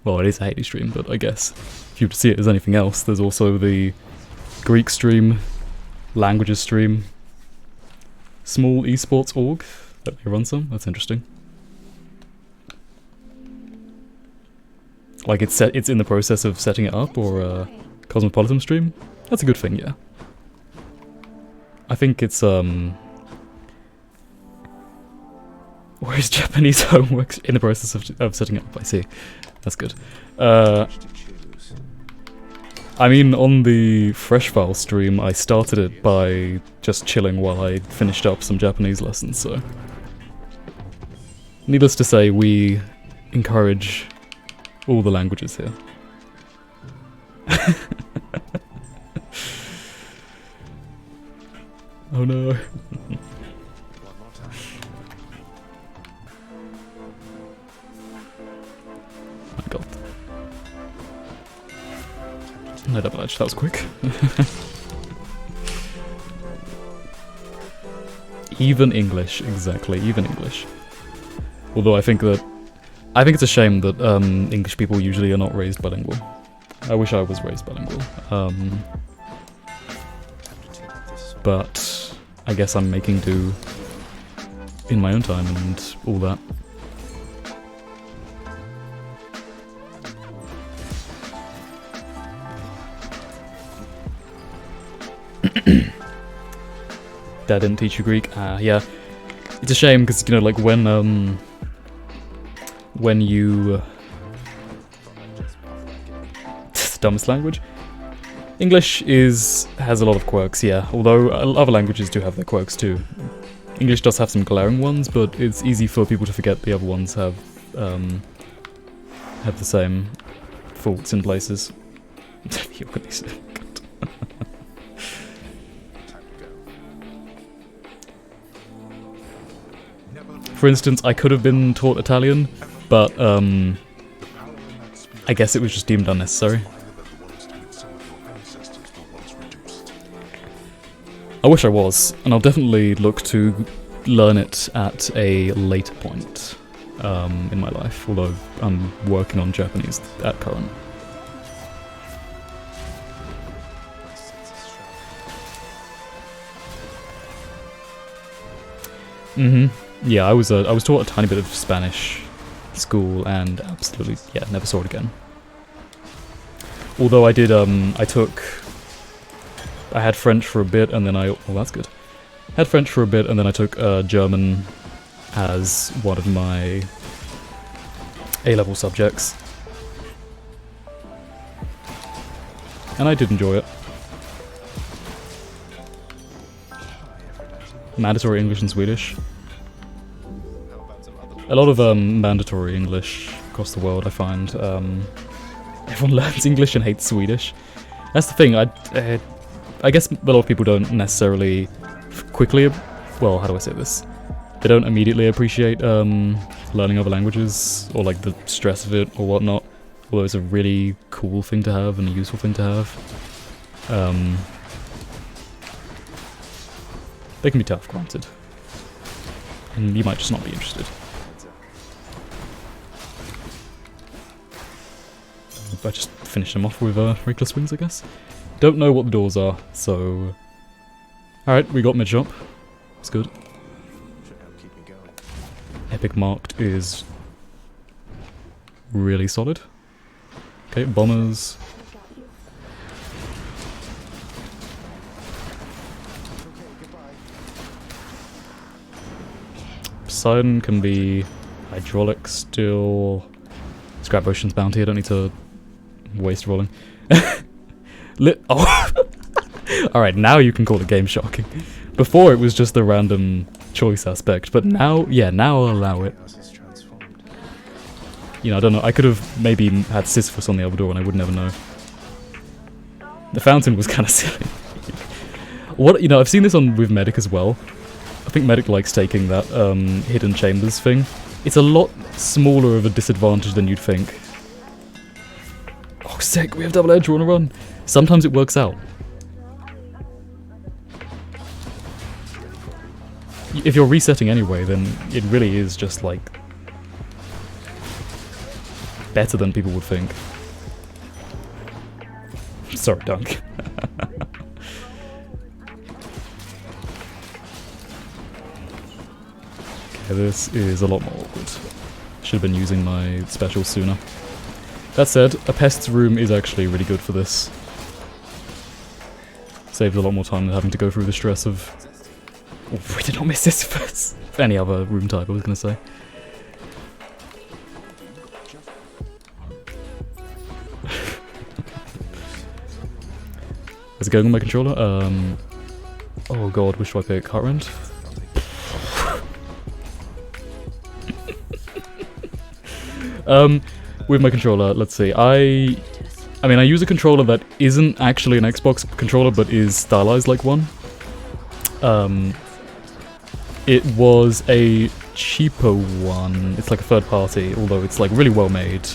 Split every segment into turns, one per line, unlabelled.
Well, it is a Hades stream, but I guess if you were to see it as anything else, there's also the Greek stream, languages stream, small esports org that may run some. That's interesting. Like it's in the process of setting it up, or a Cosmopolitan stream. That's a good thing, yeah. I think it's where's Japanese homework in the process of setting up? I see. That's good. I mean, on the Fresh File stream, I started it by just chilling while I finished up some Japanese lessons, so... Needless to say, we encourage all the languages here. Oh no. My god. No double edge, that was quick. Even English, exactly, even English. Although I think it's a shame that English people usually are not raised bilingual. I wish I was raised bilingual. But I guess I'm making do in my own time and all that. Dad didn't teach you Greek? Yeah. It's a shame because, you know, like when you... It's the dumbest language. English has a lot of quirks, yeah, although other languages do have their quirks too. English does have some glaring ones, but it's easy for people to forget the other ones have the same faults in places. For instance, I could have been taught Italian, but I guess it was just deemed unnecessary. I wish I was, and I'll definitely look to learn it at a later point in my life, although I'm working on Japanese at current. Yeah, I was taught a tiny bit of Spanish at school, and absolutely, yeah, never saw it again. Although I did, I had French for a bit, and then well, that's good. Had French for a bit, and then I took German as one of my A-level subjects. And I did enjoy it. Mandatory English and Swedish. A lot of mandatory English across the world, I find. Everyone learns English and hates Swedish. That's the thing, I guess a lot of people don't necessarily quickly... Well, how do I say this? They don't immediately appreciate learning other languages, or like the stress of it, or whatnot. Although it's a really cool thing to have, and a useful thing to have. They can be tough, granted. And you might just not be interested. I just finished them off with regular swings, I guess. Don't know what the doors are, so... Alright, we got mid-jump. That's good. Epic marked is really solid. Okay, bombers. Poseidon can be hydraulic still. Let's grab Ocean's Bounty, I don't need to waste rolling. Oh! Alright, now you can call it game shocking. Before it was just the random choice aspect, but now, yeah, now I'll allow it. You know, I don't know, I could have maybe had Sisyphus on the other door and I would never know. The fountain was kind of silly. What, you know, I've seen this with Medic as well. I think Medic likes taking that hidden chambers thing. It's a lot smaller of a disadvantage than you'd think. Oh, sick, we have double edge, wanna run. Sometimes it works out. If you're resetting anyway, then it really is just like... better than people would think. Sorry, Dunk. Okay, this is a lot more awkward. Should have been using my special sooner. That said, a pest's room is actually really good for this. Saves a lot more time than having to go through the stress of... Oh, we did not miss this for any other room type, I was going to say. How's it going with my controller? Oh god, which do I pick? Heartrend? With my controller, let's see. I mean, I use a controller that isn't actually an Xbox controller, but is stylized like one. It was a cheaper one. It's like a third party, although it's like really well made.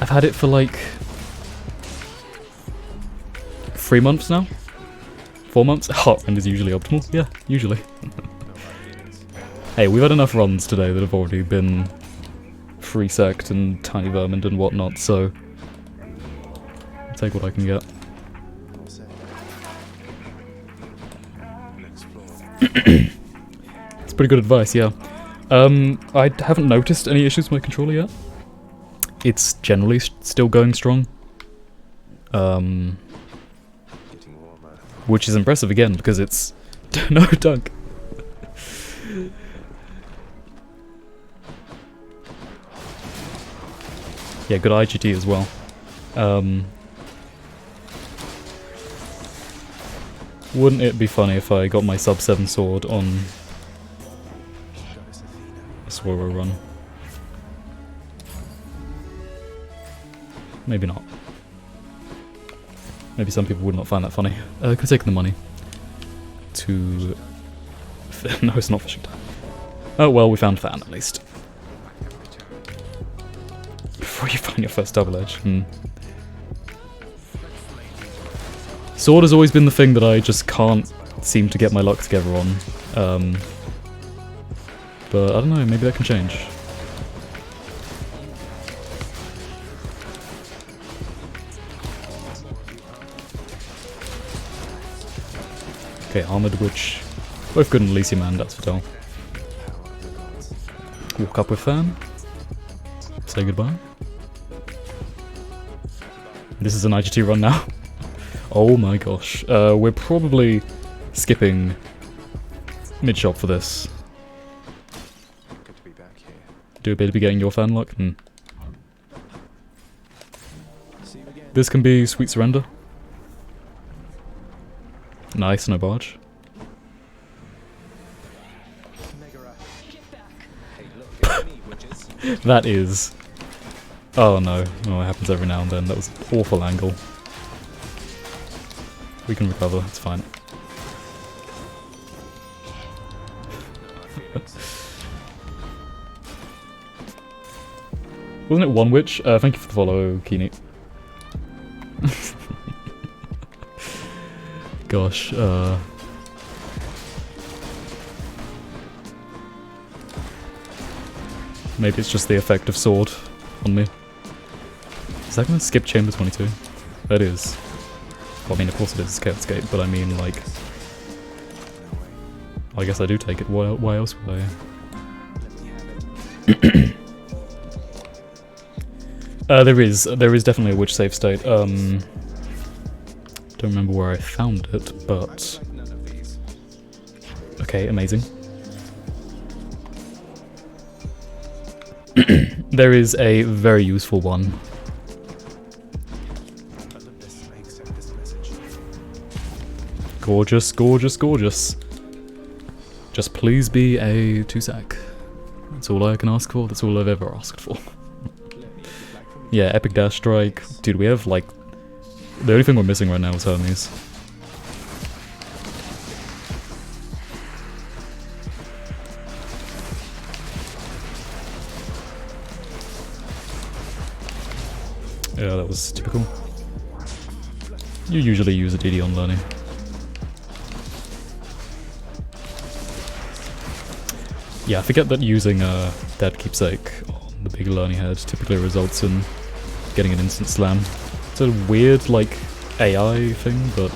I've had it for like 3 months now? 4 months? Heartrend is usually optimal. Yeah, usually. Hey, we've had enough runs today that have already been free sect and tiny vermin and whatnot, so I'll take what I can get. It's pretty good advice, yeah. I haven't noticed any issues with my controller yet. It's generally still going strong. Which is impressive again, because it's... No, Dunk! Yeah, good IGT as well. Wouldn't it be funny if I got my sub 7 sword on a SWOWO run? Maybe not. Maybe some people would not find that funny. Could have taken the money to... No, it's not fishing time. Oh well, we found Fan at least. Before you find your first double edge. Sword has always been the thing that I just can't seem to get my luck together on. But I don't know, maybe that can change. Okay, Armored Witch. Both good in Elysium and that's for tell. Walk up with Fan. Say goodbye. This is an IGT run now. Oh my gosh. We're probably skipping mid-shop for this.
Good to be back here.
Do a bit of getting your Fan luck. This can be Sweet Surrender. Nice, no barge. That is... Oh no. Oh, it happens every now and then. That was an awful angle. We can recover, it's fine. Wasn't it One Witch? Thank you for the follow, 𝐬𝐸. Gosh, maybe it's just the effect of sword on me. Is that gonna skip chamber 22? That is. Well, I mean, of course it is 𝐥𝐢𝐧𝐤𝐬, but I mean, like... I guess I do take it. Why else would I? There is definitely a witch save state. Don't remember where I found it, but... Okay, amazing. There is a very useful one. Gorgeous, gorgeous, gorgeous. Just please be a 2-sack. That's all I can ask for, that's all I've ever asked for. Yeah, Epic Dash Strike. Dude, we have like... The only thing we're missing right now is Hermes. Yeah, that was typical. You usually use a DD on learning. Yeah, I forget that using Dead Keepsake on the big Lerny head typically results in getting an instant slam. It's a weird, like, AI thing, but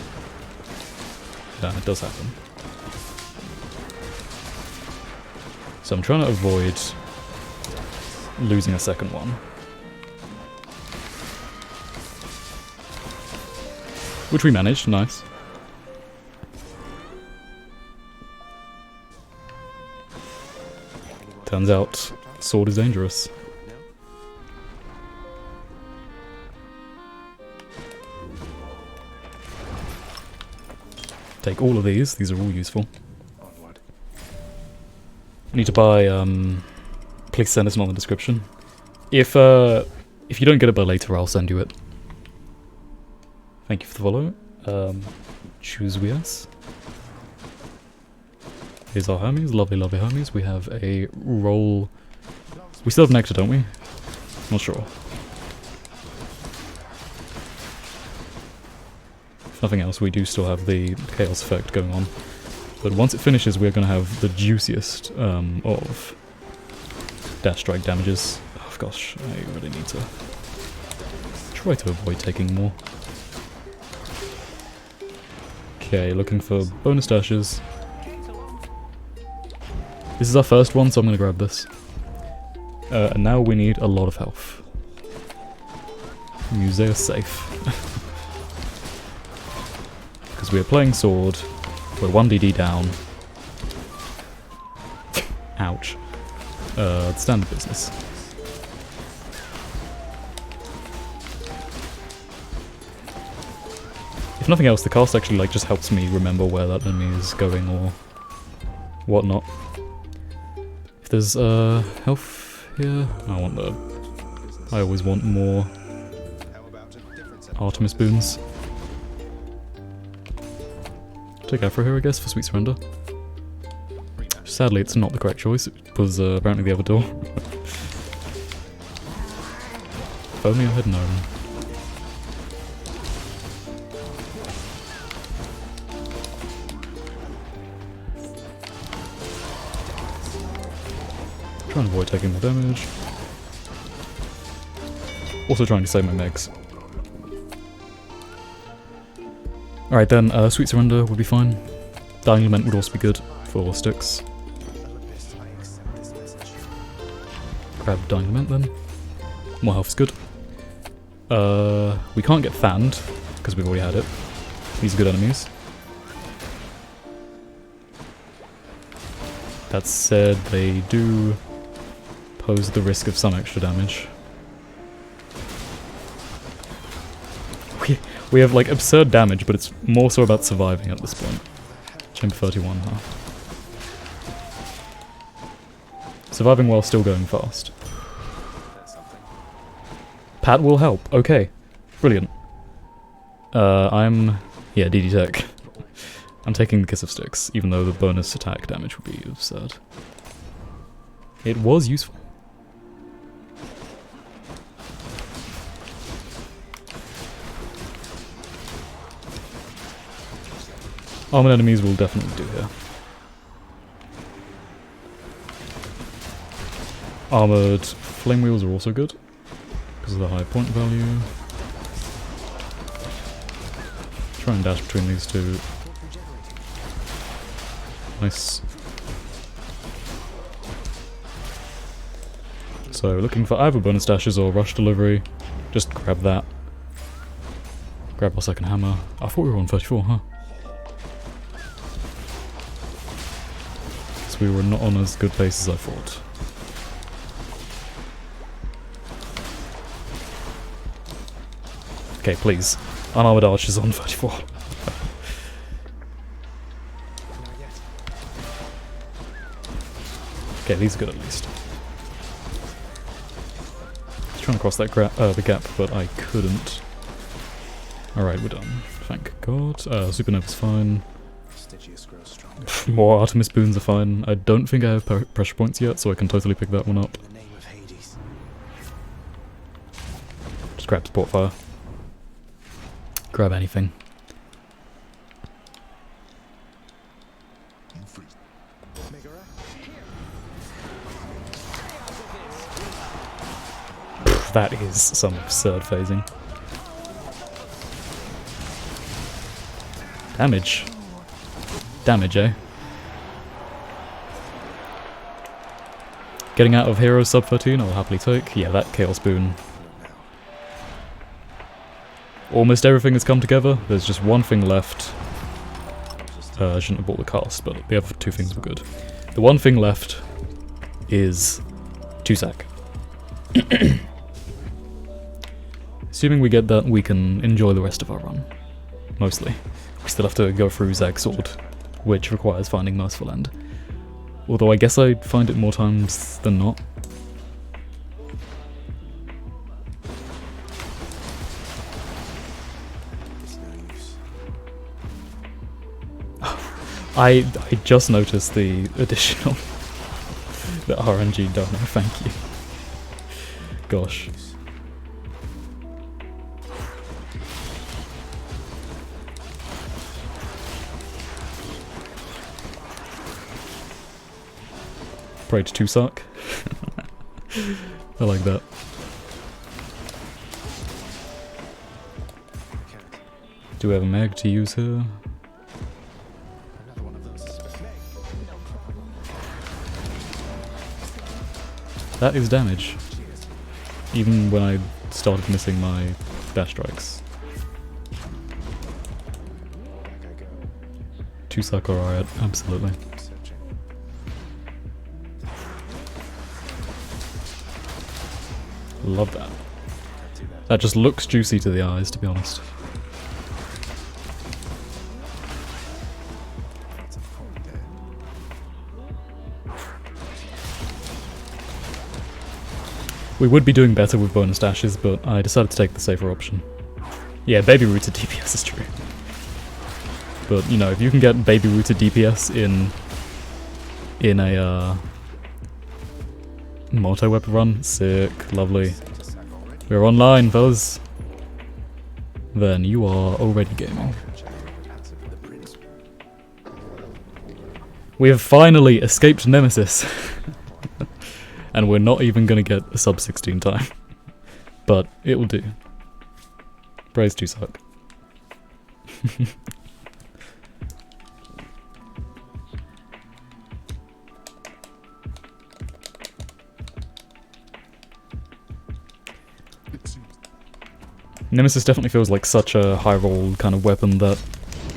yeah, it does happen. So I'm trying to avoid losing a second one. Which we managed, nice. Turns out, sword is dangerous. Take all of these are all useful. I need to buy, please send us one in the description. If you don't get it by later, I'll send you it. Thank you for the follow. 𝐥𝐢𝐧𝐤𝐬. Here's our homies, lovely, lovely homies. We have a roll. We still have Nectar, don't we? Not sure. If nothing else, we do still have the chaos effect going on. But once it finishes, we're going to have the juiciest of dash strike damages. Oh gosh, I really need to try to avoid taking more. Okay, looking for bonus dashes. This is our first one, so I'm going to grab this. And now we need a lot of health. 𝐥𝐢𝐧𝐤𝐬 is safe. Because we are playing sword, we're 1DD down. Ouch. Standard business. If nothing else, the cast actually like just helps me remember where that enemy is going or whatnot. If there's health here, I always want more Artemis boons. Take Afro here, I guess, for Sweet Surrender. Sadly, it's not the correct choice. It was apparently the other door. If only I had known. Trying to avoid taking more damage. Also trying to save my megs. Alright then, Sweet Surrender would be fine. Dying Lament would also be good for sticks. Grab Dying Lament then. More health is good. We can't get fanned, because we've already had it. These are good enemies. That said, they do pose the risk of some extra damage. We have like absurd damage, but it's more so about surviving at this point. Chamber 31, huh? Surviving while still going fast. Pat will help. Okay. Brilliant. Yeah, DD Tech. I'm taking the Kiss of Sticks, even though the bonus attack damage would be absurd. It was useful. Armored enemies will definitely do here. Armored flame wheels are also good, because of the high point value. Try and dash between these two. Nice. So looking for either bonus dashes or rush delivery. Just grab that. Grab our second hammer. I thought we were on 34, huh? We were not on as good pace as I thought. Okay, please. Unarmored Arch is on 34. Okay, these are good at least. I was trying to cross that the gap, but I couldn't. Alright, we're done. Thank God. Supernova's fine. More Artemis boons are fine. I don't think I have pressure points yet, so I can totally pick that one up. Just grab support fire. Grab anything. That is some absurd phasing. Damage. Damage, eh? Getting out of hero sub 13, I'll happily take. Yeah, that Chaos Boon. Almost everything has come together. There's just one thing left. I shouldn't have bought the cast, but the other two things were good. The one thing left is 2 sack. Assuming we get that, we can enjoy the rest of our run. Mostly. We still have to go through Zagsword, which requires finding Merciful End. Although I guess I'd find it more times than not. I just noticed the additional the RNG donor, thank you. Gosh. Pray to 𝐿 I like that. Do we have a mag to use here? That is damage. Even when I started missing my dash strikes. 2 are alright, absolutely. Love that. That just looks juicy to the eyes, to be honest. We would be doing better with bonus dashes, but I decided to take the safer option. Yeah, baby rooted DPS is true. But, you know, if you can get baby rooted DPS in a multi-weapon run, sick, lovely. We're online, fellas. Then you are already gaming. We have finally escaped Nemesis. And we're not even gonna get a sub 16 time. But it will do. Praise 𝐿. Nemesis definitely feels like such a high roll kind of weapon that,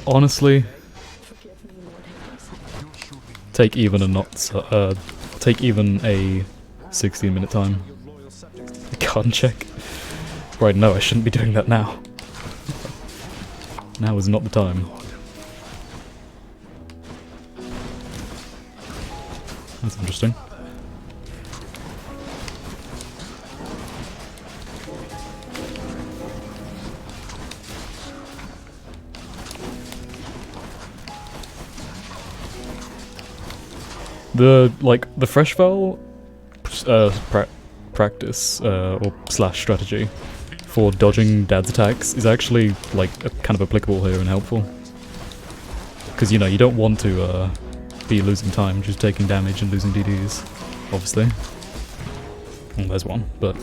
honestly, take even a 16-minute time. I can't check. Right, no, I shouldn't be doing that now. Now is not the time. That's interesting. The fresh foul practice or slash strategy for dodging dad's attacks is actually like kind of applicable here and helpful, because you know you don't want to be losing time just taking damage and losing DDs, obviously. Well, there's one, but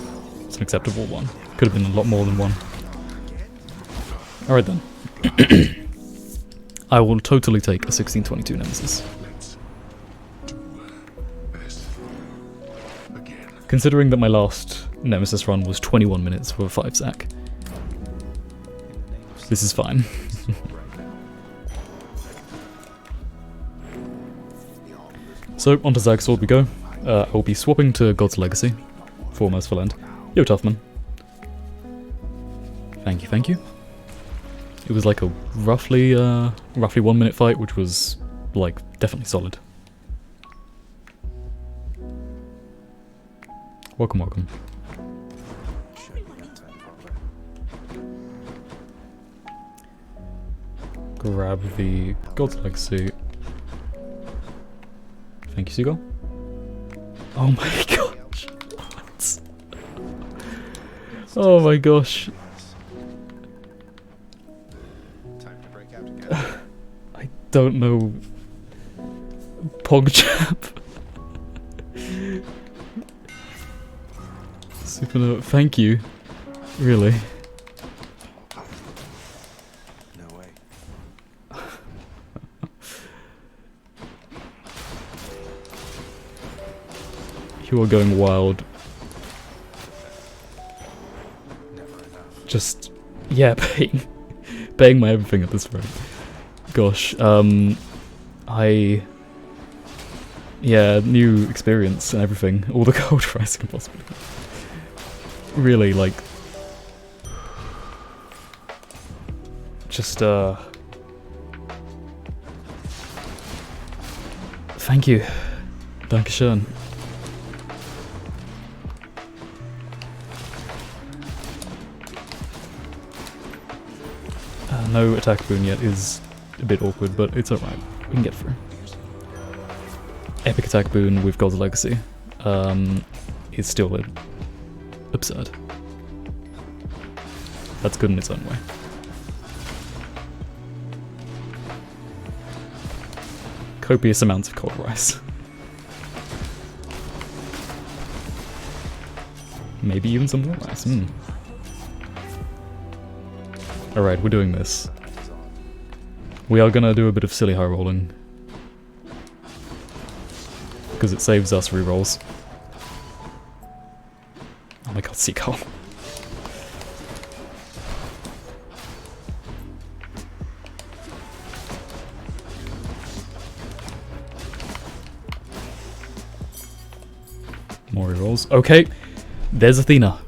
it's an acceptable one. Could have been a lot more than one. All right then. I will totally take a 1622 Nemesis. Considering that my last Nemesis run was 21 minutes for a 5 sack. This is fine. So, onto Zagsword we go. I will be swapping to God's Legacy for Merciful End. Yo, Toughman. Thank you, thank you. It was like a roughly 1 minute fight, which was, like, definitely solid. Welcome, welcome. Grab the God's Legacy. Thank you, Seagull. Oh my gosh. What? Oh my gosh. I don't know. PogChamp. Supernova, thank you. Really.
No way.
You are going wild.
Never enough.
Just, yeah, paying my everything at this rate. Gosh, yeah, new experience and everything. All the gold price can possibly. Really, like, just, thank you. 𝘎𝘪𝘵𝐺𝐸𝐺. No attack boon yet is a bit awkward, but it's alright. We can get through. Epic attack boon with 𝐿𝐷's Legacy is still absurd. That's good in its own way. Copious amounts of cold rice. Maybe even some more rice. Alright, we're doing this. We are gonna do a bit of silly high rolling. Because it saves us rerolls. Oh my god, 𝐸𝐳𝐜𝐿. More rerolls. Okay, there's Athena.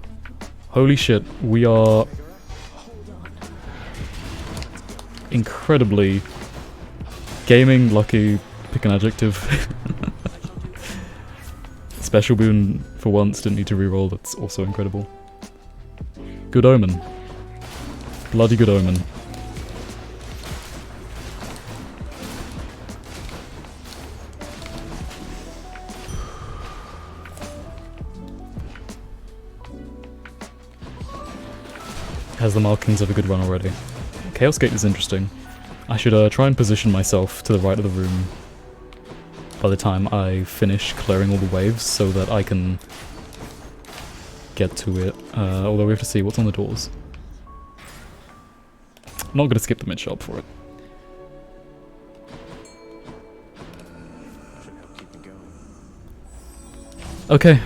Holy shit, we are incredibly gaming lucky, pick an adjective. Special boon for once, didn't need to reroll, that's also incredible. Good omen. Bloody good omen. Has the markings of a good run already. Chaos Gate is interesting. I should try and position myself to the right of the room by the time I finish clearing all the waves so that I can get to it. Although we have to see what's on the doors. I'm not going to skip the mid-shop for it.
Should help keep me going.
Okay,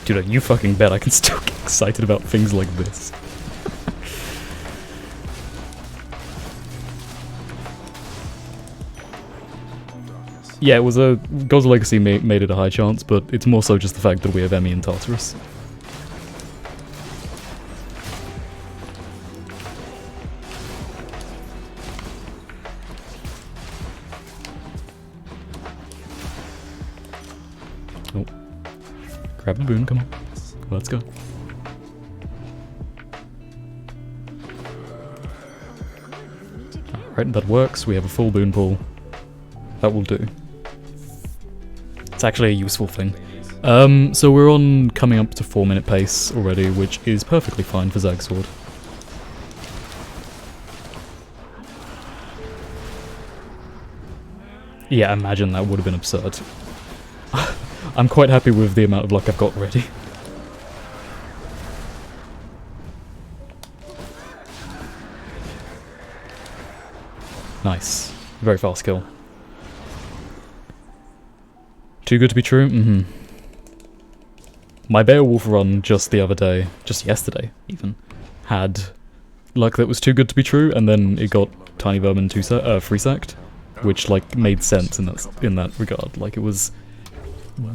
dude, you fucking bet I can still get excited about things like this. Yeah, it was 𝐿𝐷's Legacy made it a high chance, but it's more so just the fact that we have Emmy and Tartarus. Oh. Grab the boon, come on. Let's go. Alright, that works. We have a full boon pool. That will do. It's actually a useful thing. So we're on coming up to 4-minute pace already, which is perfectly fine for Zagsword. Yeah, imagine that would have been absurd. I'm quite happy with the amount of luck I've got already. Nice. Very fast kill. Too good to be true? Mm-hmm. My Beowulf run just the other day, just yesterday even, had luck that was too good to be true, and then it got Tiny Vermin free sacked, which like made sense in that regard. Like it was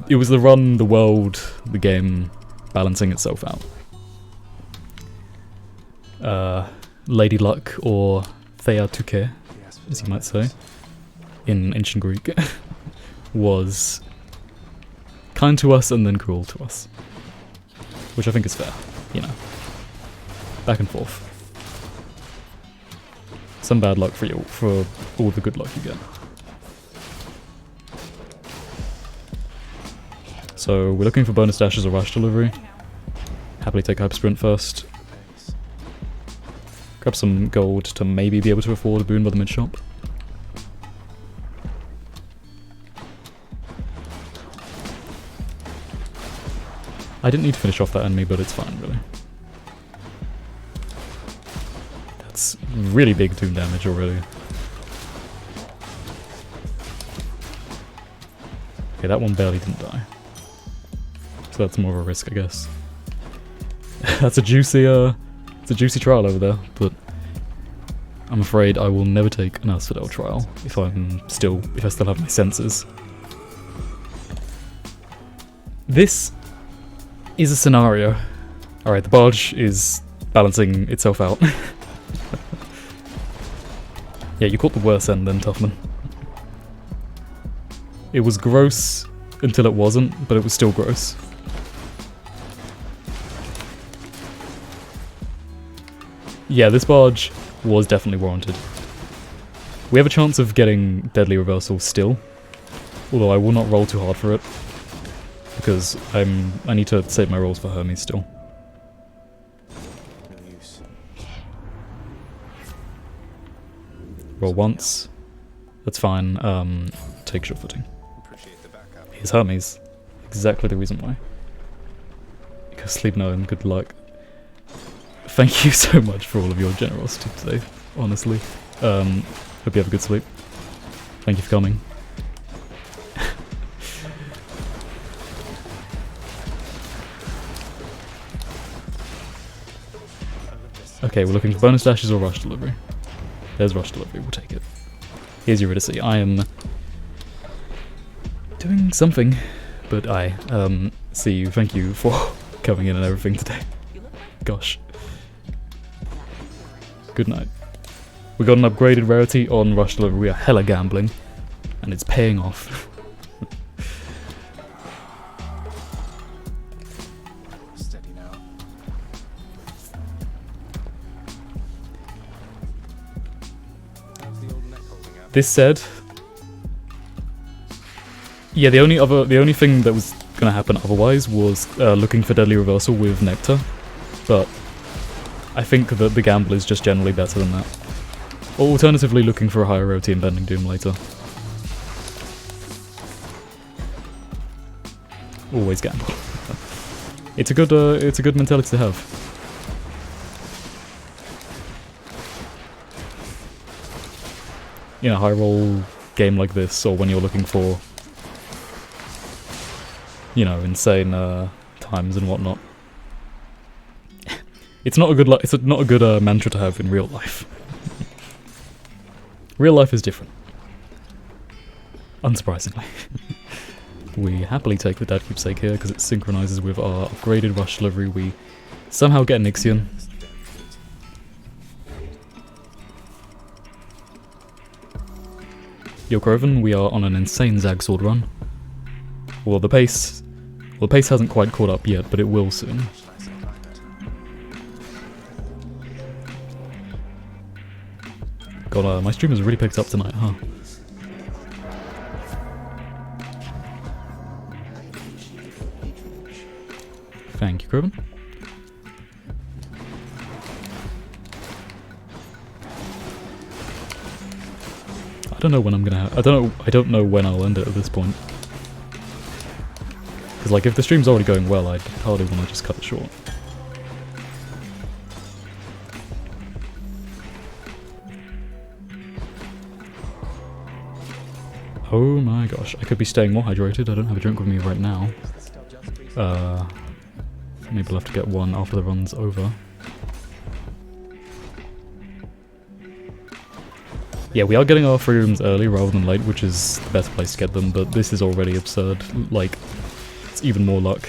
the run, the world, the game balancing itself out. Lady Luck, or 𝐸𝐻𝑃, as you might say, in ancient Greek, was kind to us and then cruel to us. Which I think is fair, you know. Back and forth. Some bad luck for you, for all the good luck you get. So we're looking for bonus dashes or rush delivery. Happily take Hyper Sprint first. Grab some gold to maybe be able to afford a boon by the mid shop. I didn't need to finish off that enemy, but it's fine, really. That's really big doom damage already. Okay, that one barely didn't die. So that's more of a risk, I guess. That's a juicy, it's a juicy trial over there, but I'm afraid I will never take an Asphodel trial if I still have my senses. This is a scenario. Alright, the barge is balancing itself out. Yeah, you caught the worst end then, Toughman. It was gross until it wasn't, but it was still gross. Yeah, this barge was definitely warranted. We have a chance of getting Deadly Reversal still, although I will not roll too hard for it, because I need to save my rolls for 𝐬𝐸 still.
No use.
Roll once, that's fine, take sure footing.
Appreciate the backup.
Here's 𝐬𝐸's, exactly the reason why. Go sleep now and good luck. Thank you so much for all of your generosity today, honestly. Hope you have a good sleep. Thank you for coming. Okay, we're looking for bonus dashes or rush delivery. There's rush delivery, we'll take it. Here's Eurydice. I am doing something, but I see you. Thank you for coming in and everything today. Gosh. Good night. We got an upgraded rarity on rush delivery. We are hella gambling, and it's paying off.
Steady now. How's the old neck holding up?
This said, yeah, the only thing that was gonna happen otherwise was looking for Deadly Reversal with Nectar, but I think that the gamble is just generally better than that. Or alternatively, looking for a higher rarity and Bending Doom later. Always gamble. It's a good mentality to have. In a high roll game like this, or when you're looking for, you know, insane times and whatnot. It's not a good mantra to have in real life. Real life is different. Unsurprisingly. We happily take the 𝐷𝐸𝐽𝐸 here because it synchronizes with our upgraded rush delivery. We somehow get an 𝐸𝐸𝐽𝐸. 𝐿𝐴𝐺𝐸𝐺𝐸, we are on an insane Zagsword run. Well, the pace hasn't quite caught up yet, but it will soon. God, my stream has really picked up tonight, huh? Thank you, Kroven. I don't know when I'm gonna. I don't know when I'll end it at this point. Because, like, if the stream's already going well, I'd hardly want to just cut it short. Oh my gosh, I could be staying more hydrated. I don't have a drink with me right now. Maybe I'll have to get one after the run's over. Yeah, we are getting our free rooms early rather than late, which is the best place to get them, but this is already absurd. Like, it's even more luck.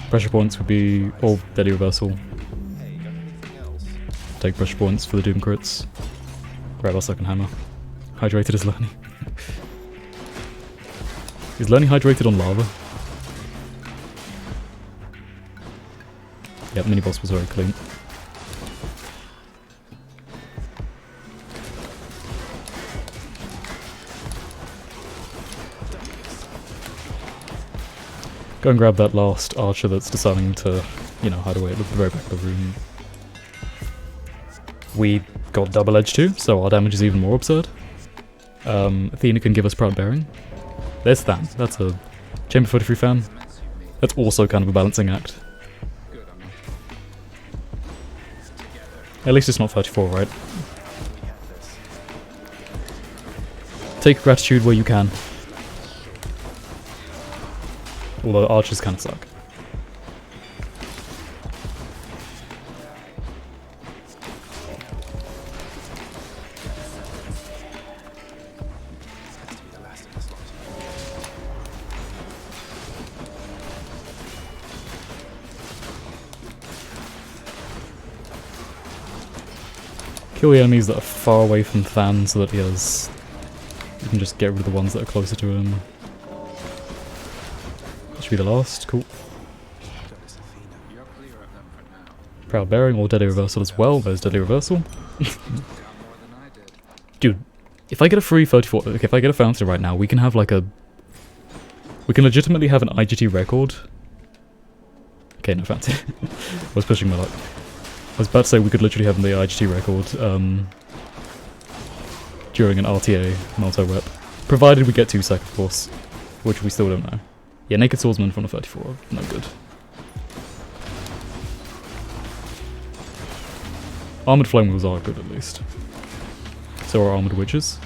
Pressure points would be all Deadly Reversal.
Hey, got anything else?
Take pressure points for the Doom crits. Grab our second hammer. Hydrated as 𝐿𝑴𝐸𝐻. Is 𝐿𝐴𝐸𝐻 hydrated on lava? Yep, mini-boss was very clean. Go and grab that last archer that's deciding to, you know, hide away at the very back of the room. We got double edge too, so our damage is even more absurd. Athena can give us Proud Bearing. There's Stan. That's a Chamber 43 fan. That's also kind of a balancing act.
Good, I mean. Together,
At least it's not 34, right?
we have this.
Take gratitude where you can. Although archers kind of suck.
Has to be the last of this lot.
Kill the enemies that are far away from Than so that he has... You can just get rid of the ones that are closer to him. That should be the last. Cool.
Goddess Athena, you're clear of them for now.
Proud Bearing or Deadly Reversal as well. There's Deadly Reversal.
Down more than I did.
Dude, if I get a free 34... Like, if I get a fountain right now, we can have like a... We can legitimately have an IGT record. Okay, no fountain. I was pushing my luck. I was about to say we could literally have the IGT record during an RTA multi-rep. Provided we get 2 sec, of course. Which we still don't know. Yeah, Naked Swordsman from the 34, no good. Armoured Flame Wheels are good at least. So are Armoured Witches.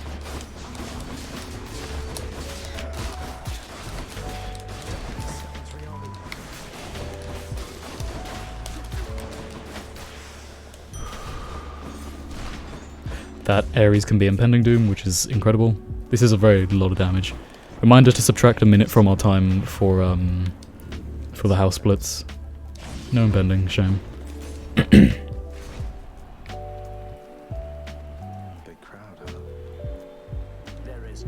That Ares can be Impending Doom, which is incredible. This is a very lot of damage. Reminder to subtract a minute from our time for the house splits. No impending, shame.
Big crowd, huh?
There is.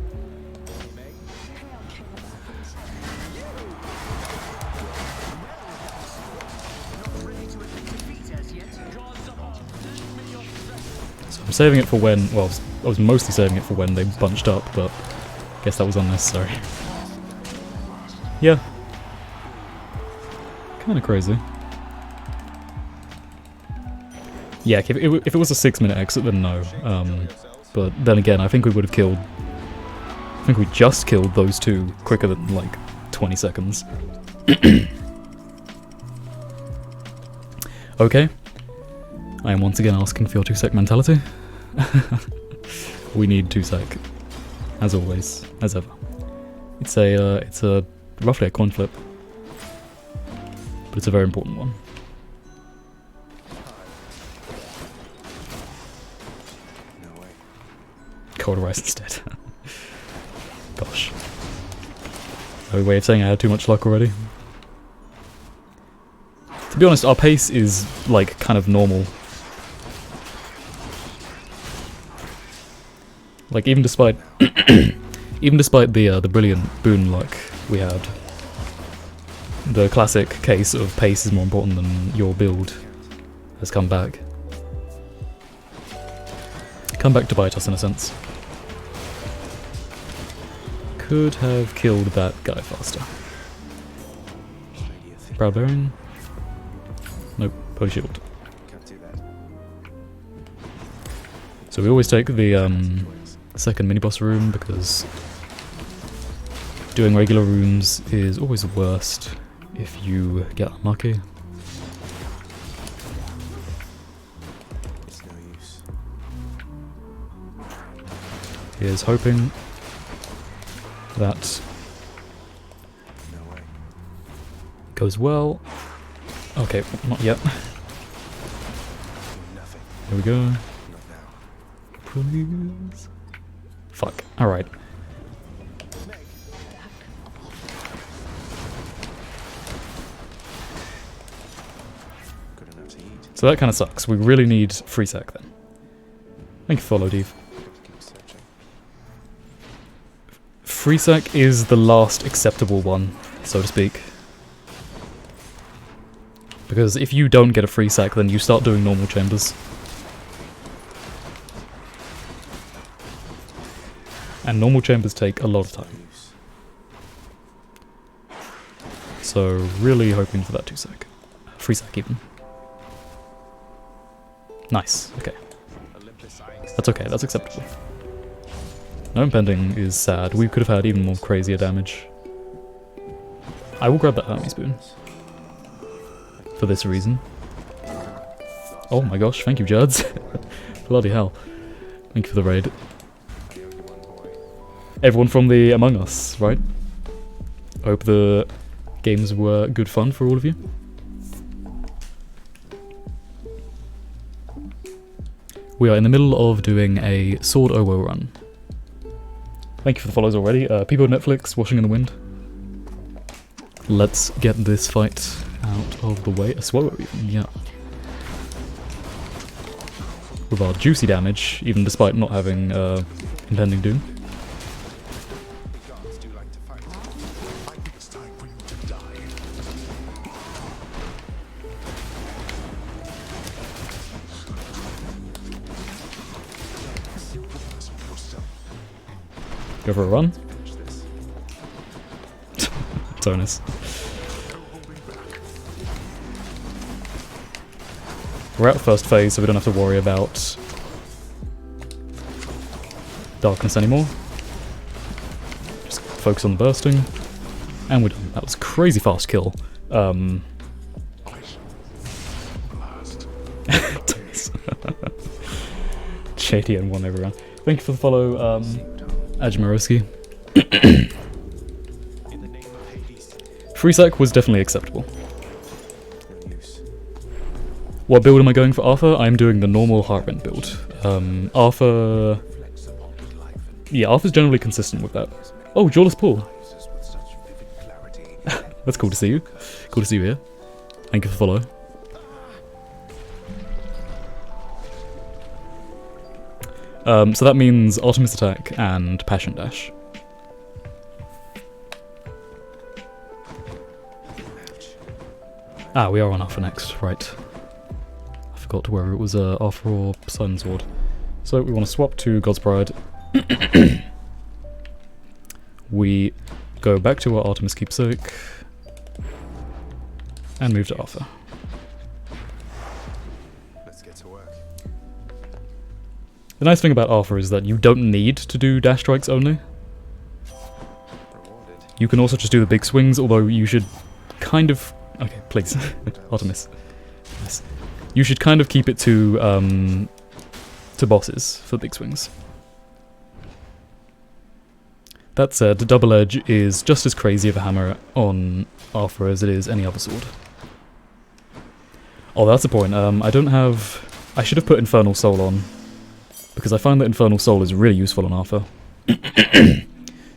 So I'm saving it for when, well, I was mostly saving it for when they bunched up, but I guess that was unnecessary. Yeah. Kinda crazy. Yeah, if it was a 6-minute exit, then no. But then again, I think we would have killed... I think we just killed those two quicker than, like, 20 seconds. Okay. I am once again asking for your 2-sec mentality. We need 2-sec. As always. As ever. It's a roughly a coin flip. But it's a very important one.
No way.
𝐿𝑪ℕ instead. Gosh. No way of saying I had too much luck already. To be honest, our pace is, like, kind of normal. Like, even despite... even despite the brilliant boon luck we had, the classic case of pace is more important than your build has come back. Come back to bite us in a sense. Could have killed that guy faster. Proud Bearing? Nope, Holy Shield.
Can't do that.
So we always take the second mini-boss room because doing regular rooms is always the worst if you get unlucky.
It's no use.
Here's hoping that
No way.
goes well. Okay, not yet.
Nothing.
Here we go.
Not now.
Please. Fuck. Alright.
Good enough to eat.
So that kind of sucks. We really need free sec then. Thank you, Follow Dev.
Keep searching.
Free sec is the last acceptable one, so to speak. Because if you don't get a free sec, then you start doing normal chambers. And normal chambers take a lot of
No
time.
use.
So really hoping for that 2-sec. Free sec even. Nice, okay. That's okay, that's acceptable. No impending is sad. We could have had even more crazier damage. I will grab that Hermes boon. For this reason. Oh my gosh, thank you, 𝐥𝐢𝐧𝐤𝐬. Bloody hell. Thank you for the raid. Everyone from the Among Us, right? I hope the games were good fun for all of you. We are in the middle of doing a 𝘬𝘪𝘭 run. Thank you for the follows already. People at Netflix, washing in the wind. Let's get this fight out of the way. A SWOWO even, yeah. With our juicy damage, even despite not having impending doom. Go for a run. Tonus. We're out of first phase, so we don't have to worry about darkness anymore. Just focus on the bursting. And we're done. That was a crazy fast kill. JTN won everyone. Thank you for the follow, 𝐿𝐺𝐬𝐪𝑜. Free sec was definitely acceptable. What build am I going for Arthur? I'm doing the normal Heartrend build. Arthur... Yeah, Arthur's generally consistent with that. Oh, 𝐿𝑪𝑗𝑡𝑠. That's cool to see you. Cool to see you here. Thank you for the follow. So that means Artemis Attack and Passion Dash. Ah, we are on Arthur next, right. I forgot whether it was Arthur or Poseidon Sword. So we want to swap to God's Pride. We go back to our Artemis keepsake and move to Arthur.
Let's get to work.
The nice thing about Arthur is that you don't need to do dash strikes only.
Rewarded.
You can also just do the big swings, although you should kind of... Okay, please. Artemis. Yes. You should kind of keep it to bosses for big swings. That said, the double edge is just as crazy of a hammer on Arthur as it is any other sword. Oh, that's the point. I don't have... I should have put Infernal Soul on, because I find that Infernal Soul is really useful on Arthur.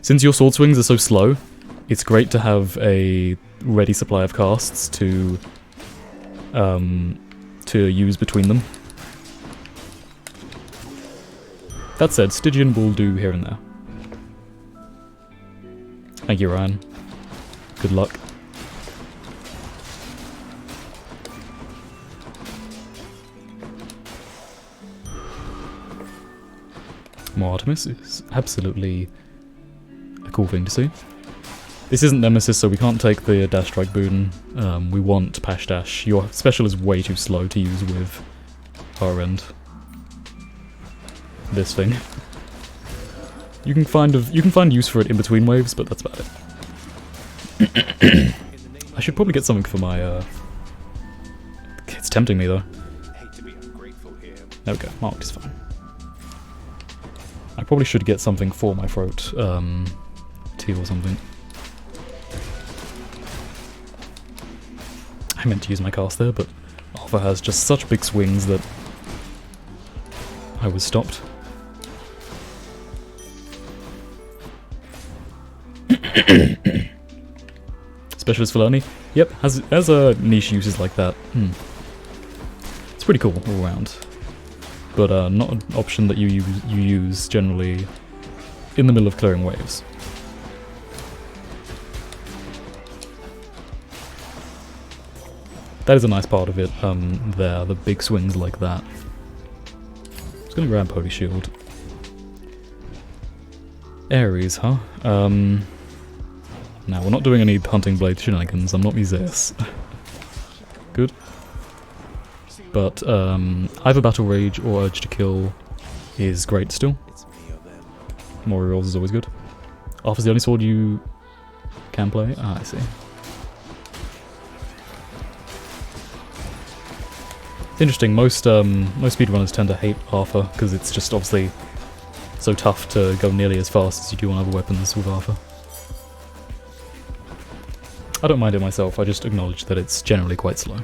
Since your sword swings are so slow, it's great to have a ready supply of casts to use between them. That said, Stygian will do here and there. Thank you, Ryan. Good luck. More Artemis is absolutely a cool thing to see. This isn't Nemesis, so we can't take the dash strike boon. We want Pash Dash. Your special is way too slow to use with our end. This thing. You can find use for it in between waves, but that's about it. I should probably get something for my it's tempting me though.
Hate to be ungrateful here.
There we go, marked is fine. I probably should get something for my throat, tea or something. I meant to use my cast there, but Arthur has just such big swings that I was stopped. Specialist 𝘊𝑪𝘵? Yep, has niche uses like that. It's pretty cool all around. But not an option that you use generally in the middle of clearing waves. That is a nice part of it, there, the big swings like that. I'm just gonna grab Holy Shield. Ares, huh? Now, we're not doing any Hunting Blade shenanigans, I'm not 𝐥𝐬𝑧𝐤𝐬. Good. But, either Battle Rage or Urge to Kill is great still. More rerolls is always good. Arthur's the only sword you can play? Ah, I see. Interesting, most speedrunners tend to hate Arthur, because it's just obviously so tough to go nearly as fast as you do on other weapons with Arthur. I don't mind it myself, I just acknowledge that it's generally quite slow.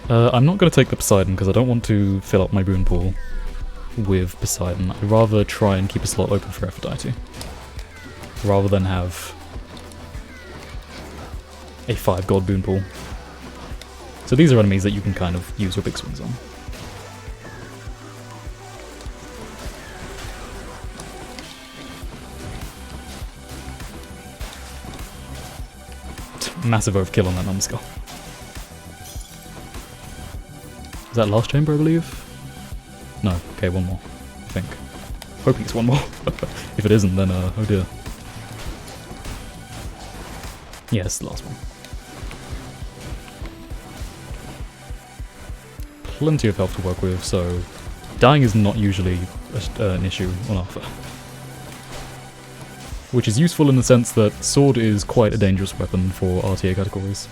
I'm not going to take the Poseidon because I don't want to fill up my boon pool with Poseidon. I'd rather try and keep a slot open for Aphrodite, rather than have a 5 gold boon pool. So these are enemies that you can kind of use your big swings on. Massive overkill on that numbskull. Is that last chamber, I believe? No, okay, one more, I think. Hoping it's one more. If it isn't, then oh dear. Yeah, it's the last one. Plenty of health to work with, so dying is not usually an issue on Arthur. Which is useful in the sense that sword is quite a dangerous weapon for RTA categories.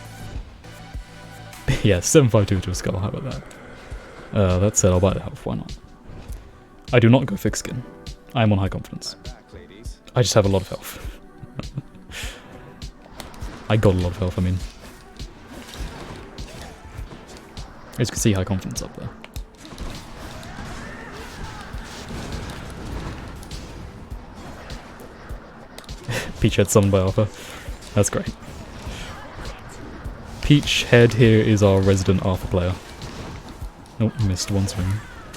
Yeah, 752 to a skull, how about that? That said, I'll buy the health, why not? I do not go thick skin. I am on high confidence. I just have a lot of health. I got a lot of health, I mean. As you can see, high confidence up there. Peach head summoned by Arthur. That's great. Peach head here is our resident Arthur player. Nope, missed one swing.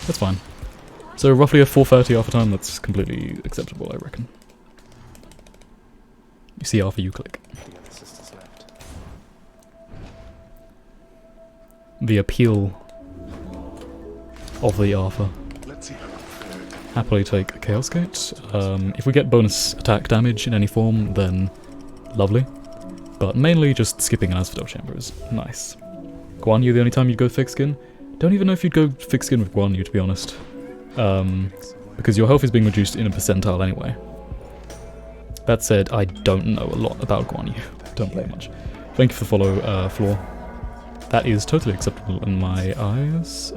That's fine. So roughly a 4:30 Arthur time, that's completely acceptable, I reckon. You see Arthur, you click. The appeal of the Arthur. Happily take a Chaos Gate. If we get bonus attack damage in any form, then lovely. But mainly just skipping an Asphodel Chamber is nice. 𝐤𝑲𝑗, the only time you'd go thick skin? Don't even know if you'd go thick skin with 𝐤𝑲𝑗, to be honest. Because your health is being reduced in a percentile anyway. That said, I don't know a lot about 𝐤𝑲𝑗. Don't play much. Thank you for the follow, Floor. That is totally acceptable in my eyes.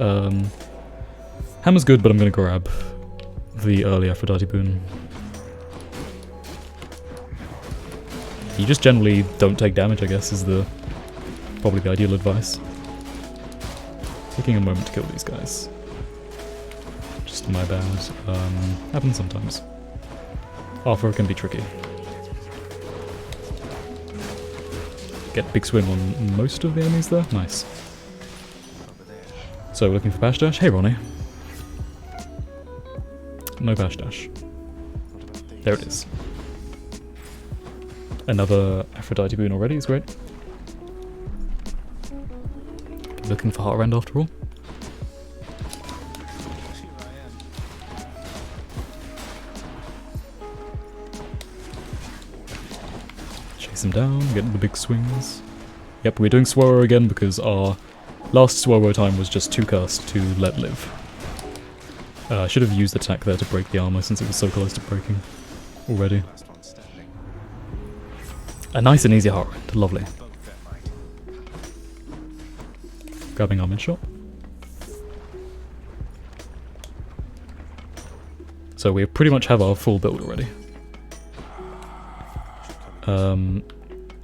Hammer's good, but I'm going to grab the early Aphrodite boon. You just generally don't take damage, I guess, is probably the ideal advice. Taking a moment to kill these guys. Just my bad. Happens sometimes. Arthur can be tricky. Get big swing on most of the enemies there. Nice. So we're looking for bash dash. Hey Ronnie. No bash dash. There it is. Another Aphrodite boon already is great. Looking for Heartrend after all. Chase him down, get the big swings. Yep, we're doing SWOWO again because our last SWOWO time was just 2 cast to let live. I should have used attack there to break the armor since it was so close to breaking already. A nice and easy Heartrend, lovely. Grabbing our mid-shot. So we pretty much have our full build already.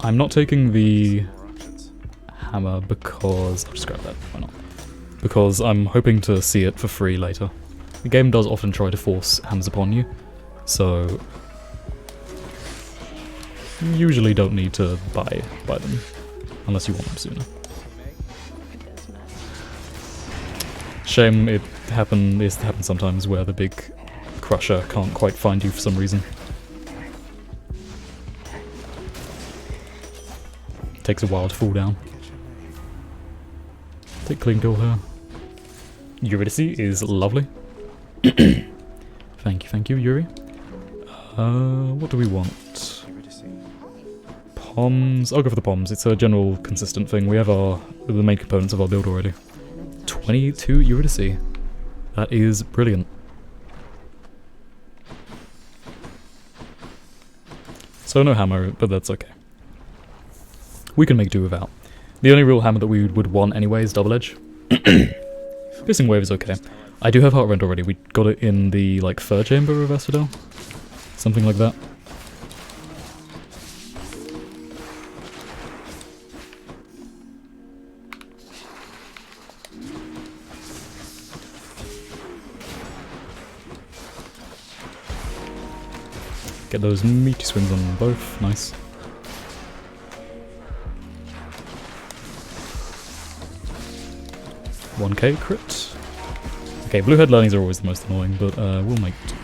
I'm not taking the hammer because... I'll just grab that, why not? Because I'm hoping to see it for free later. The game does often try to force hammers upon you, so... you usually don't need to buy them, unless you want them sooner. Shame it happens sometimes where the big crusher can't quite find you for some reason. Takes a while to fall down. Take clean kill here. Eurydice is lovely. Thank you, Yuri. What do we want? Poms. I'll go for the Poms. It's a general consistent thing. We have the main components of our build already. 22 Eurydice. That is brilliant. So no hammer, but that's okay. We can make do without. The only real hammer that we would want anyway is double edge. Piercing wave is okay. I do have heart rend already. We got it in the like third chamber of Asphodel, something like that. Get those meaty swings on both. Nice. $1K crit. Okay, blue head learnings are always the most annoying, but we'll make do.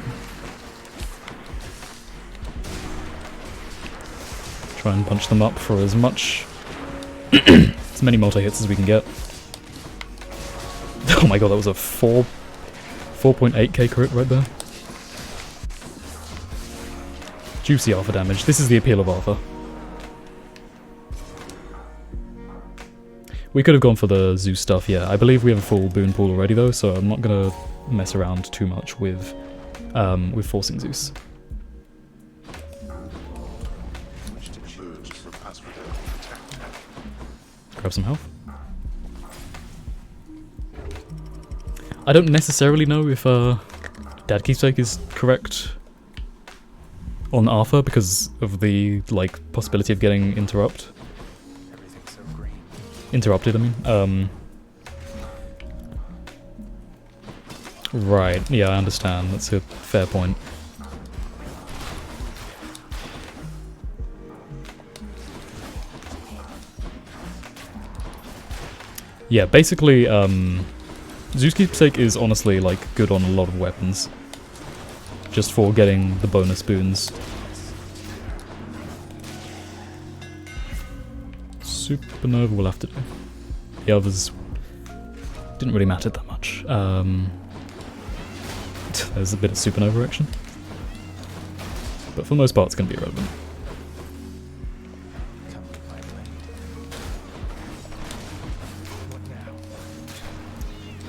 Try and punch them up for as much, as many multi-hits as we can get. Oh my god, that was a 4.8k crit right there. Juicy alpha damage. This is the appeal of alpha. We could have gone for the Zeus stuff, yeah. I believe we have a full boon pool already though, so I'm not gonna mess around too much with forcing Zeus. Grab some health. I don't necessarily know if Dad Keepsake is correct on Arthur because of the like possibility of getting interrupted, I mean. Right, yeah, I understand. That's a fair point. Yeah, basically, Zeus Keepsake is honestly like good on a lot of weapons, just for getting the bonus boons. Supernova will have to do. The others didn't really matter that much. There's a bit of Supernova action, but for the most part it's going to be irrelevant.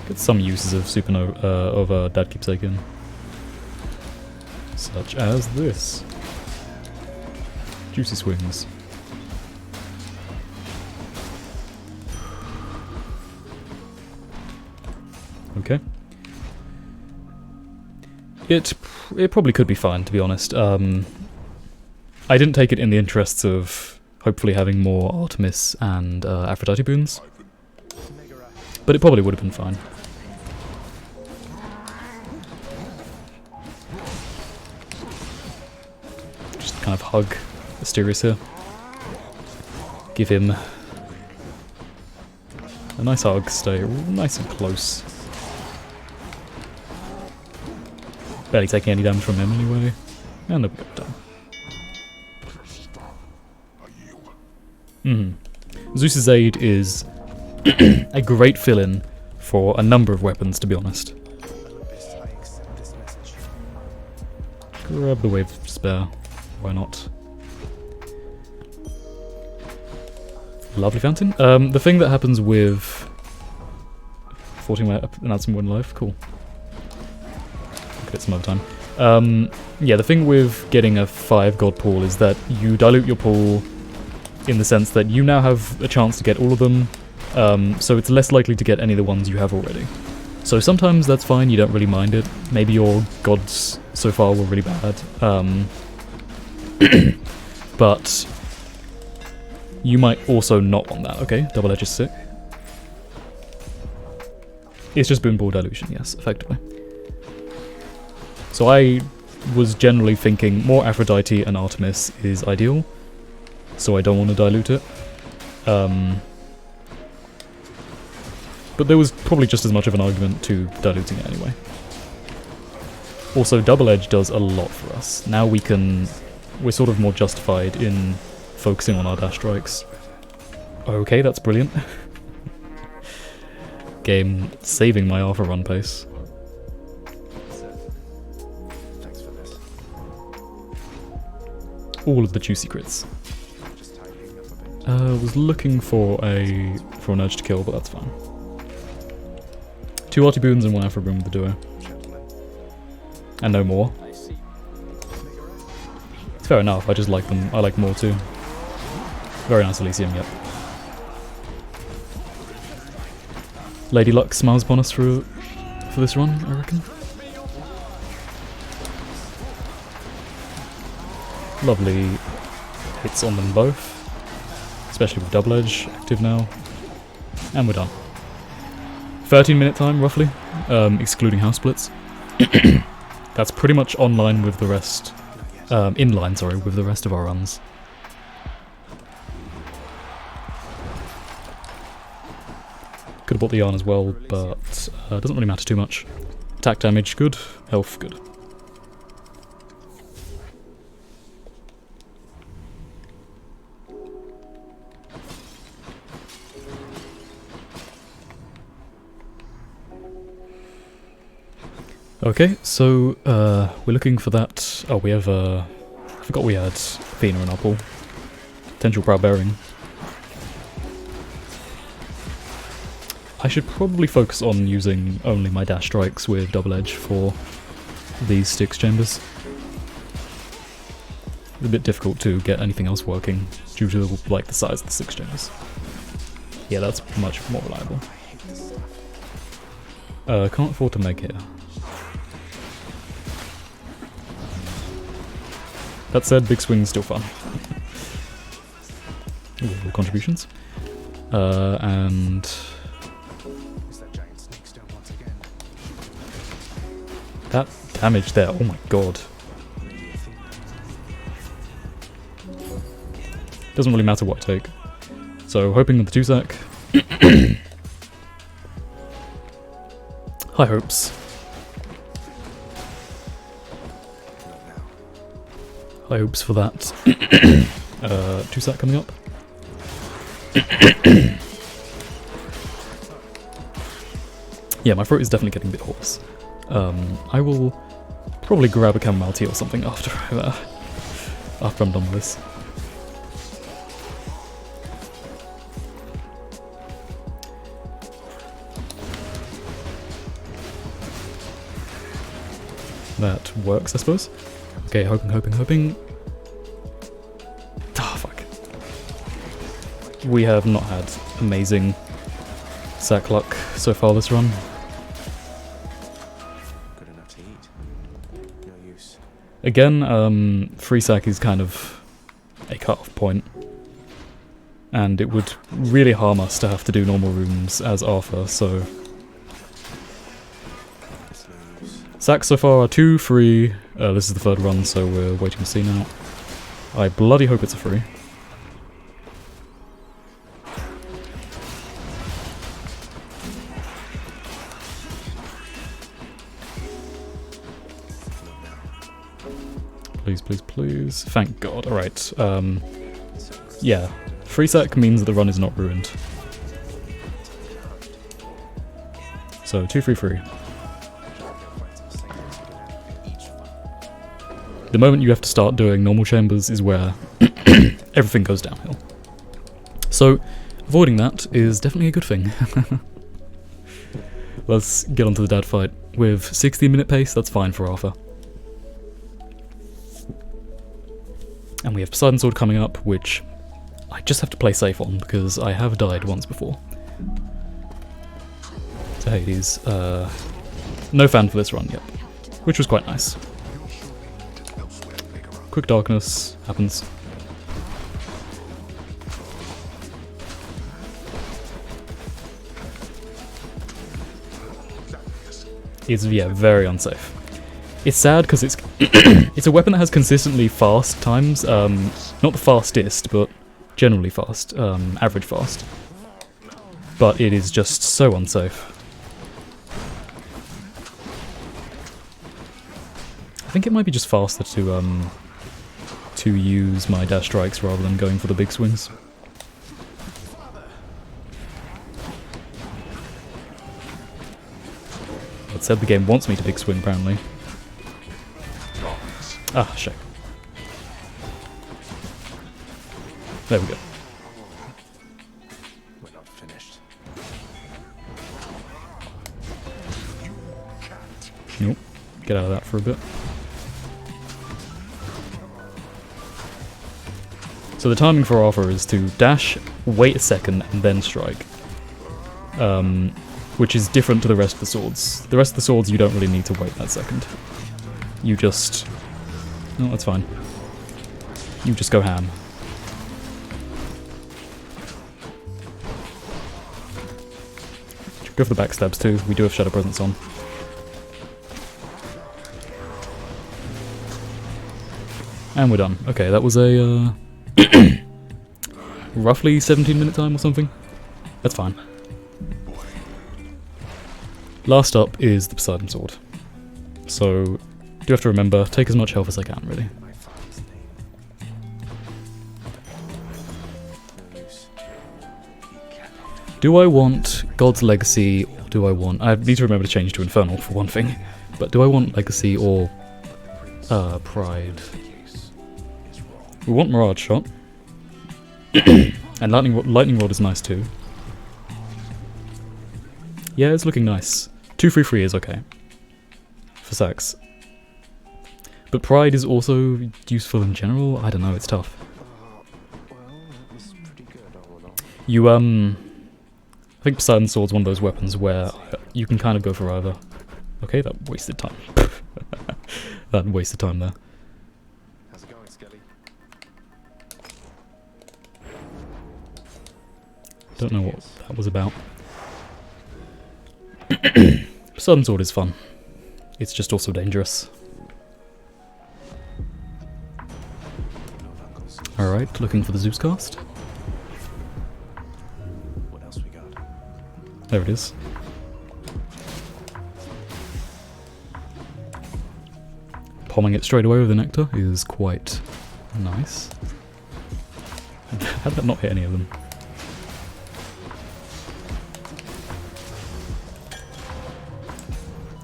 Get some uses of Supernova of Dad Keepsake in, such as this. Juicy swings. Okay. It probably could be fine, to be honest. I didn't take it in the interests of hopefully having more Artemis and Aphrodite boons, but it probably would have been fine. Just kind of hug Asterius here. Give him a nice hug, stay nice and close. Barely taking any damage from him anyway. And there we go, done. Zeus's aid is a great fill-in for a number of weapons, to be honest. Grab the wave spare, why not? Lovely fountain. The thing that happens with 14 announcing one life, cool. Get some overtime. Yeah, the thing with getting a 5 god pool is that you dilute your pool in the sense that you now have a chance to get all of them, so it's less likely to get any of the ones you have already. So sometimes that's fine, you don't really mind it. Maybe your gods so far were really bad. But you might also not want that, okay? Double edge is sick. It's just boon pool dilution, yes, effectively. So I was generally thinking more Aphrodite and Artemis is ideal, so I don't want to dilute it. But there was probably just as much of an argument to diluting it anyway. Also, double edge does a lot for us. Now we're sort of more justified in focusing on our dash strikes. Okay, that's brilliant. Game saving my alpha run pace. All of the juicy crits. Was looking for an urge to kill, but that's fine. 2 arty boons and 1 Afro boon with the duo. And no more. It's fair enough, I just like them. I like more too. Very nice Elysium, yep. Lady Luck smiles upon us for this run, I reckon. Lovely hits on them both, especially with double edge active now, and we're done. 13-minute time roughly, excluding house splits. That's pretty much online with the rest, in line, sorry, with the rest of our runs. Could have bought the yarn as well, but doesn't really matter too much. Attack damage, good. Health, good. Okay, so we're looking for that. Oh, we have I forgot we had 𝘊𝘪𝘵 in our pool. Potential Proud Bearing. I should probably focus on using only my dash strikes with double edge for these Styx chambers. It's a bit difficult to get anything else working due to like the size of the Styx chambers. Yeah, that's much more reliable. Can't afford to make here. That said, big swing's still fun. Ooh, contributions. And that damage there, oh my god. Doesn't really matter what I take. So, hoping with the 2-sack. High hopes. High hopes for that. 2-sack coming up. Yeah, my throat is definitely getting a bit hoarse. I will probably grab a chamomile tea or something after I'm done with this. That works, I suppose. Okay, hoping. Ah, fuck. We have not had amazing sack luck so far this run.
Good enough to eat. No use.
Again, free sack is kind of a cut-off point, and it would really harm us to have to do normal rooms as Arthur, so... Sacks so far are 2 free. This is the 3rd run, so we're waiting to see now. I bloody hope it's a free. Please, please, please. Thank God. Alright. Yeah. Free sack means that the run is not ruined. So, 2 free. The moment you have to start doing normal chambers is where everything goes downhill. So, avoiding that is definitely a good thing. Let's get onto the dad fight. With 16-minute pace, that's fine for Arthur. And we have Poseidon Sword coming up, which I just have to play safe on, because I have died once before. So 𝐤𝐬𝐧𝐤𝐬, no fan for this run yet, which was quite nice. Quick darkness happens. It's, yeah, very unsafe. It's sad because it's it's a weapon that has consistently fast times, not the fastest, but generally fast, average fast. But it is just so unsafe. I think it might be just faster to use my dash strikes rather than going for the big swings. That said, the game wants me to big swing apparently. Ah, shit. There we go.
We're not finished.
Nope. Get out of that for a bit. So the timing for Arthur is to dash, wait a second, and then strike. which is different to the rest of the swords. The rest of the swords you don't really need to wait that second. You just... Oh, that's fine. You just go ham. Go for the backstabs too, we do have Shadow Presence on. And we're done. Okay, that was a roughly 17-minute time or something. That's fine. Last up is the Poseidon Sword. So, do have to remember, take as much health as I can, really. Do I want God's Legacy, or do I want... I need to remember to change to Infernal, for one thing. But do I want Legacy or Pride? We want Mirage Shot. And Lightning Rod is nice too. Yeah, it's looking nice. 2-3-3 is okay. For Sax. But Pride is also useful in general? I don't know, it's tough. You, I think Poseidon Sword's one of those weapons where you can kind of go for either. Okay, that wasted time. That wasted time there.
How's it going, Skelly?
Don't know what that was about. Poseidon Sword is fun. It's just also dangerous. Alright, looking for the Zeus cast.
What else we got?
There it is. Palming it straight away with the Nectar is quite nice. How did that not hit any of them?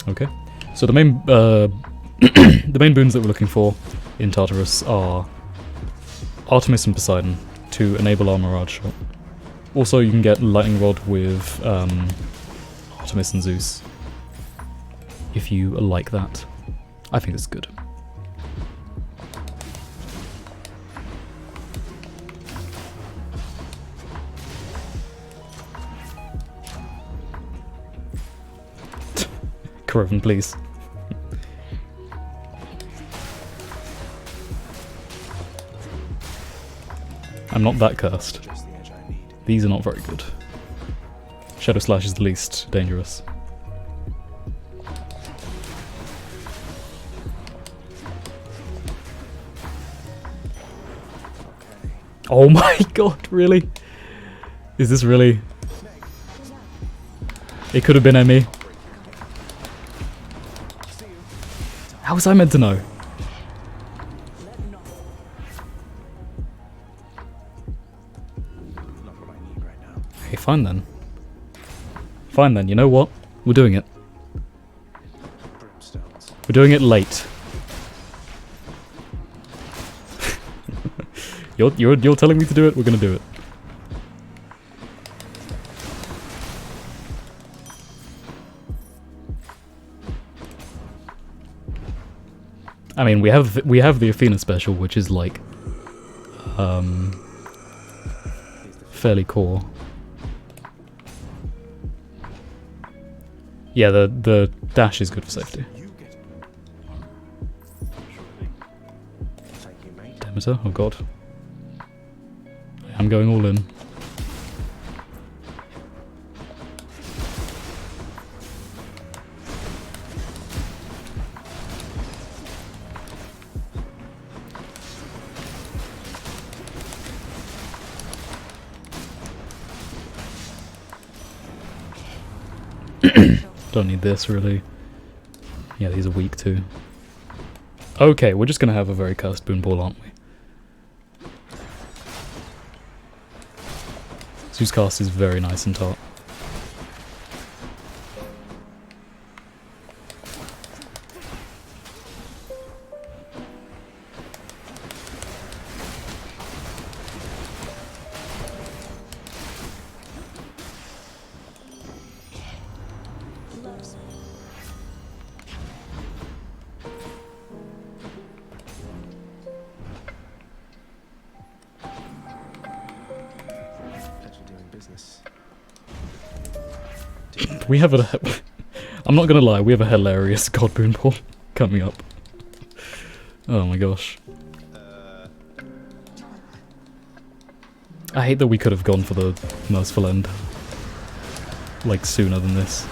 Okay, so the main the main boons that we're looking for in Tartarus are Artemis and Poseidon to enable our Mirage Shot. Also, you can get Lightning Rod with Artemis and Zeus if you like that. I think it's good. Corvin, please. I'm not that cursed.
Just the edge I need.
These are not very good. Shadow Slash is the least dangerous. Oh my god, really? Is this really? It could have been Emmy. How was I meant to know?
Not what I need right now.
Okay, fine then. Fine then, you know what? We're doing it.
Brimstones.
We're doing it late. You're telling me to do it, we're gonna do it. I mean, we have the Athena special, which is like fairly core. Yeah, the dash is good for safety.
Thank you, mate.
Demeter, oh god. I'm going all in. Don't need this, really. Yeah, these are weak, too. Okay, we're just gonna have a very cursed boon ball, aren't we? Zeus cast is very nice and tart.
Pleasure doing business.
We have a... I'm not gonna lie, we have a hilarious God Boon pool coming up. Oh my gosh. I hate that we could have gone for the merciful end. Like, sooner than this.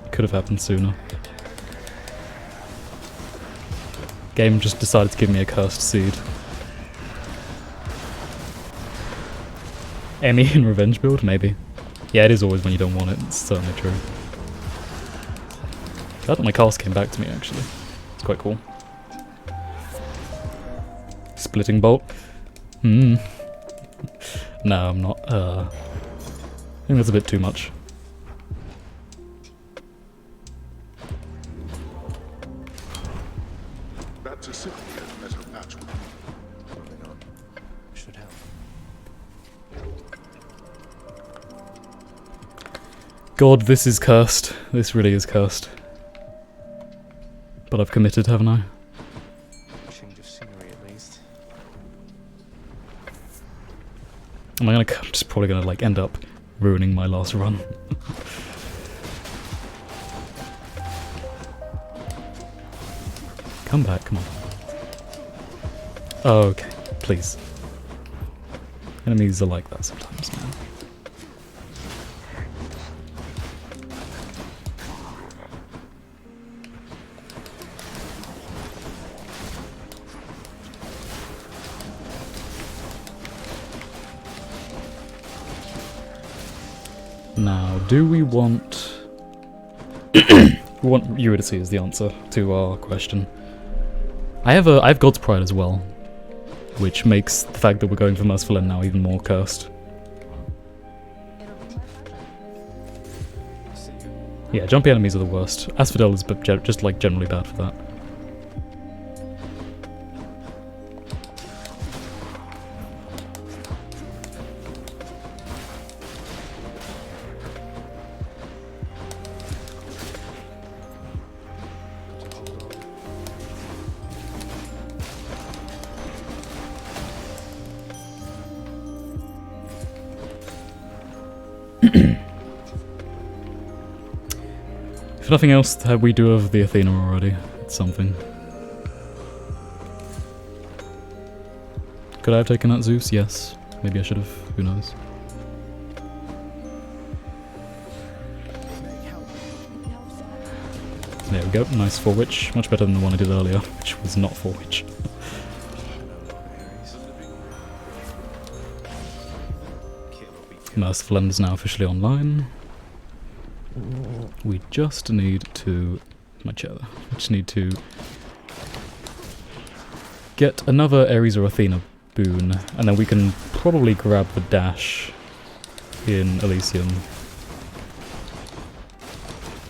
It could have happened sooner. Game just decided to give me a cursed seed. Emmy in revenge build? Maybe. Yeah, it is always when you don't want it, it's certainly true. Glad that my cast came back to me, actually. It's quite cool. Splitting bolt? No, I'm not. I think that's a bit too much.
That's a simple metal patchwork.
Moving on. Should help.
God, this is cursed. This really is cursed. But I've committed, haven't I?
Change of scenery at least.
Am I gonna? I'm just probably gonna like end up ruining my last run. Come back, come on. Oh, okay, please. Enemies are like that sometimes, man. Now, do we want... we want 𝐿𝐷𝐼𝐻 is the answer to our question. I have God's Pride as well, which makes the fact that we're going for Merciful End now even more cursed. Yeah, jumpy enemies are the worst. Asphodel is just like generally bad for that. If nothing else, we do have the Athena already. It's something. Could I have taken out Zeus? Yes. Maybe I should have. Who knows? There we go. Nice 4-witch. Much better than the one I did earlier, which was not 4-witch. Merciful End is now officially online. We just need to... my chair there. We just need to get another Ares or Athena boon, and then we can probably grab the dash in Elysium.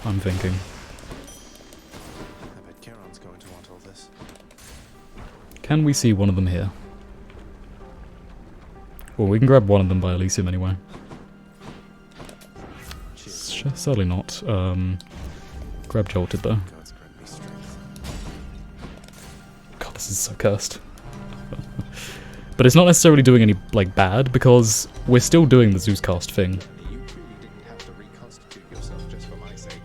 I'm thinking.
I bet Charon's going to want all this.
Can we see one of them here? Well, we can grab one of them by Elysium anyway. Sadly not. Grab Jolted though.
God's grant me strength.
God, this is so cursed. But it's not necessarily doing any, like, bad, because we're still doing the Zeus cast thing.
You truly didn't have to reconstitute yourself just for my sake.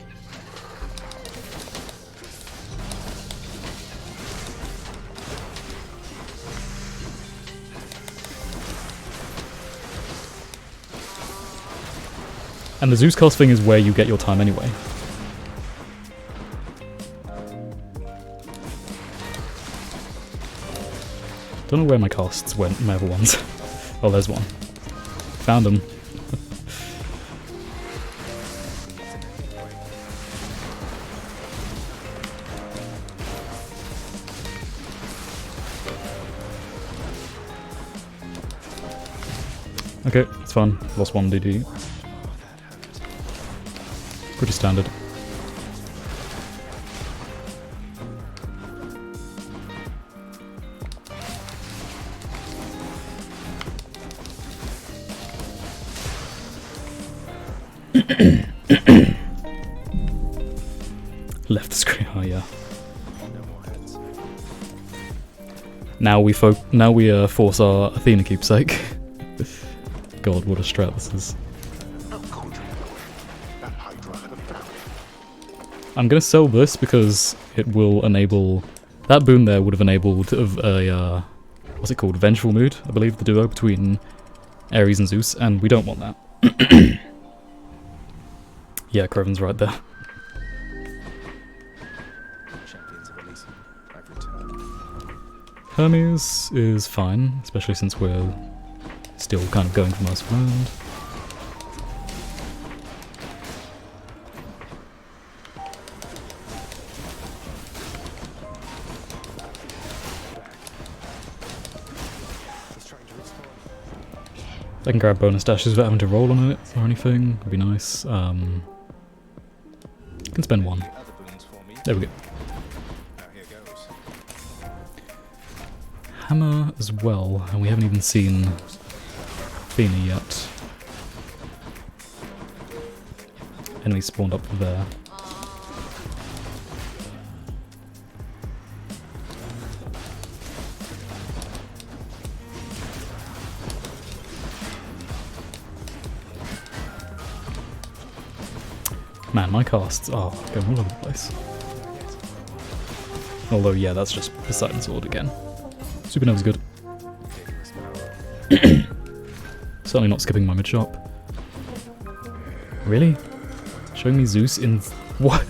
And the Zeus cast thing is where you get your time anyway. Don't know where my casts went, my other ones. Oh, there's one. Found them. Okay, it's fine. Lost one DD. Pretty standard. Left the screen. Oh yeah.
No more heads.
Now we force our Athena keepsake. God, what a strat this is. I'm gonna sell this because it will enable... That boon there would have enabled a, what's it called? Vengeful Mood, I believe, the duo between Ares and Zeus, and we don't want that. Yeah, Croven's right there.
Champions of Elysium. I've returned.
Hermes is fine, especially since we're still kind of going for most round. I can grab bonus dashes without having to roll on it or anything. Would be nice. Can spend one.
Other boons for me.
There we go.
Now here goes.
Hammer as well, and we haven't even seen Athena yet. Enemy spawned up there. Man, my casts are going all over the place. Although, yeah, that's just Poseidon's Sword again. Supernova's good. Certainly not skipping my mid-shop. Really? Showing me Zeus in... What?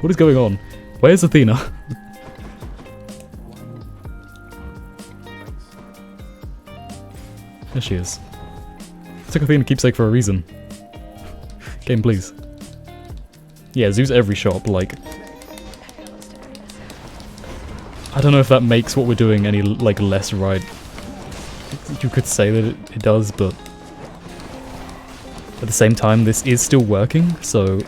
What is going on? Where's Athena? There she is. I took Athena keepsake for a reason. Game, please. Yeah, Zeus every shop, like... I don't know if that makes what we're doing any, like, less right. You could say that it does, but... At the same time, this is still working, so...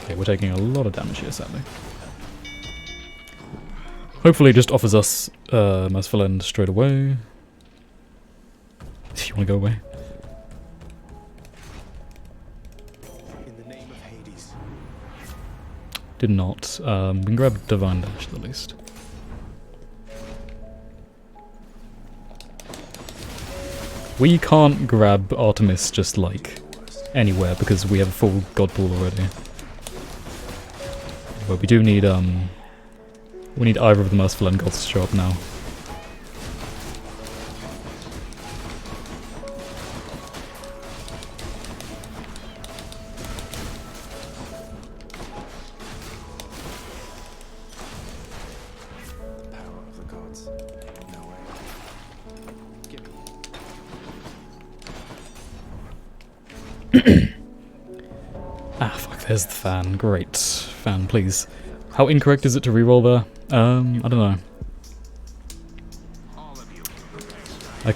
Okay, we're taking a lot of damage here, sadly. Hopefully it just offers us Merciful End straight away. If you want to go away.
In the name of Hades.
Did not. We can grab Divine Dash at least. We can't grab Artemis just like anywhere because we have a full god pool already. But we do need we need either of the Merciful End gods to show up now.
The power of the gods. No way. Gimme.
Ah, fuck, there's the fan. Great. Fan, please. How incorrect is it to reroll there? I don't know.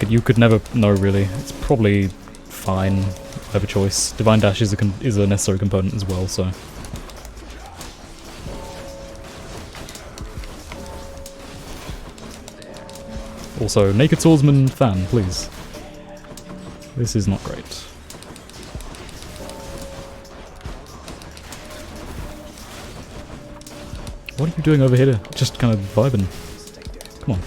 You could never know really. It's probably fine. I have a choice. Divine Dash is a necessary component as well, so. Also, Naked Swordsman fan, please. This is not great. What are you doing over here? Just kind of vibing. Come on.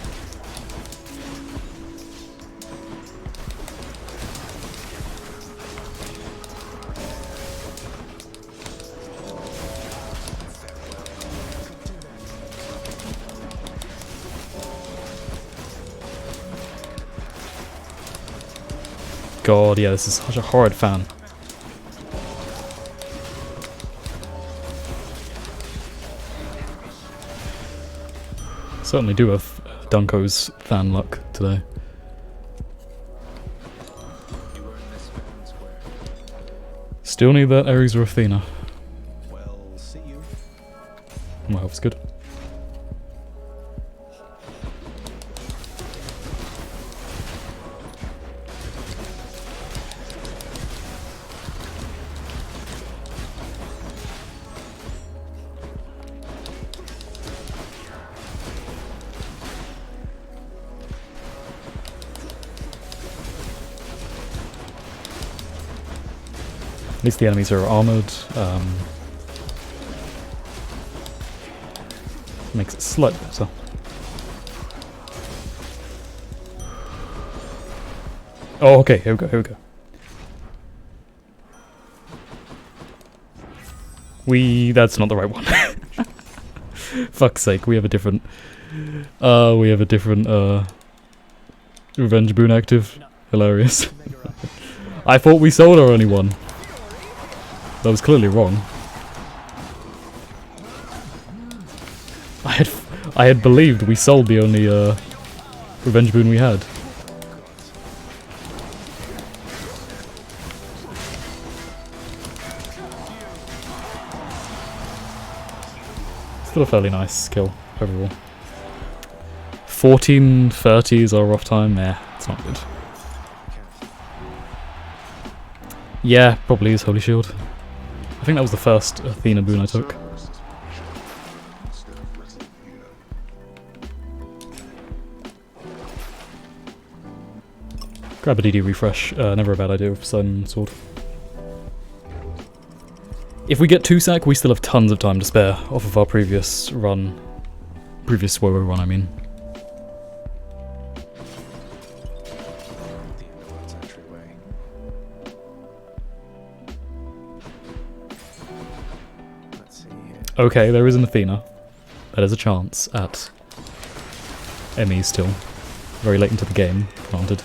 God, yeah, this is such a horrid fan. Certainly do have Dunko's fan luck today.
You earned this fair and square.
Still need that Ares or Athena.
Well, see you.
My health's good. At least the enemies are armoured. Makes it slightly better. Oh, okay, here we go, here we go. That's not the right one. Fuck's sake, we have a different revenge boon active. Hilarious. I thought we sold our only one. That was clearly wrong. I had believed we sold the only revenge boon we had. Still a fairly nice kill overall. 1430 is our rough time. It's not good. Yeah, probably is Holy Shield. I think that was the first Athena boon I took. Grab a DD refresh, never a bad idea with Poseidon sword. If we get 2 sack, we still have tons of time to spare off of our previous run. Previous SWOWO run, I mean. Okay, there is an Athena. That is a chance at 𝐬𝐸 still. Very late into the game, granted.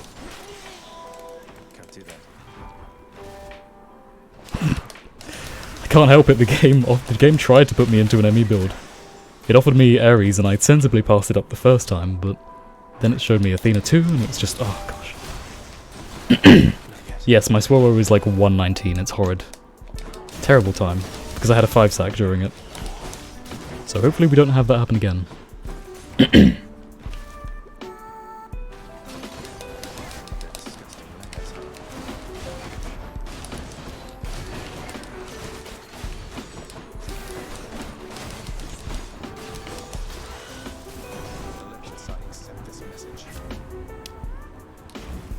I can't help it, the game tried to put me into an 𝐬𝐸 build. It offered me Ares and I sensibly passed it up the first time, but then it showed me Athena 2 and it's just, oh gosh. Yes, my SWOWO is like 119, it's horrid. Terrible time, because I had a 5 sack during it. So hopefully we don't have that happen again.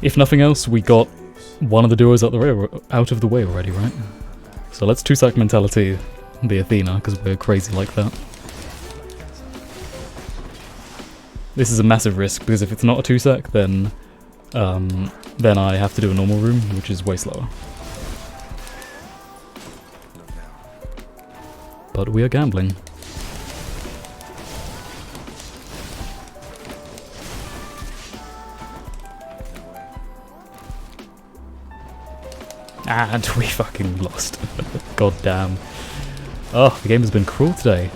If nothing else, we got one of the duos out of the way already, right? So let's 2-sack mentality the Athena, because we're crazy like that. This is a massive risk, because if it's not a 2-sack, then I have to do a normal room, which is way slower. But we are gambling. And we fucking lost. God damn. Oh, the game has been cruel today.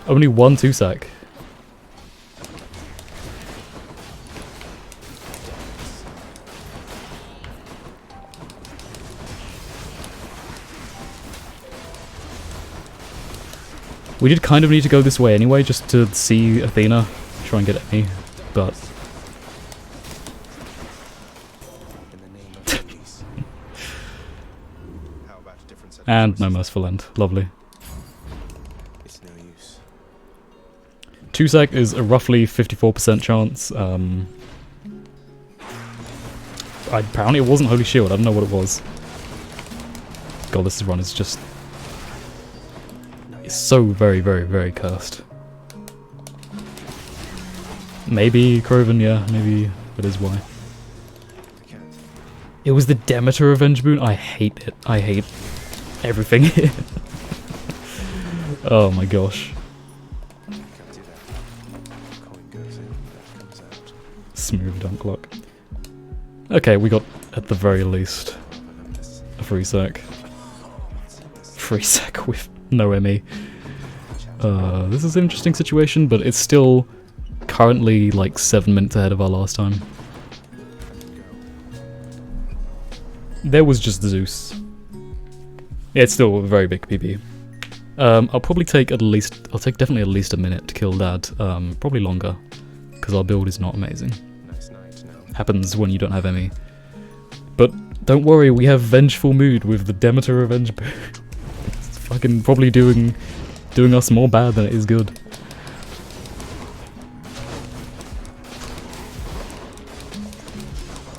Only one 2-sack. We did kind of need to go this way anyway, just to see Athena try and get at me, but... And no merciful end. Lovely.
It's no use.
2-sack is a roughly 54% chance. Apparently it wasn't Holy Shield, I don't know what it was. God, this run is just... It's so very, very, very cursed. Maybe Kroven, yeah, maybe that is why. It was the Demeter Revenge boon? I hate it. I hate everything here. Oh my gosh. Smooth dunk luck. Okay, we got at the very least a 3-sack. 3-sack with no 𝐬𝐸. This is an interesting situation, but it's still currently like 7 minutes ahead of our last time. There was just Zeus. Yeah, it's still a very big PP. I'll probably take definitely at least a minute to kill that. Probably longer, because our build is not amazing. Happens when you don't have 𝐬𝐸. But don't worry, we have Vengeful Mood with the Demeter Revenge boon. It's fucking probably doing us more bad than it is good.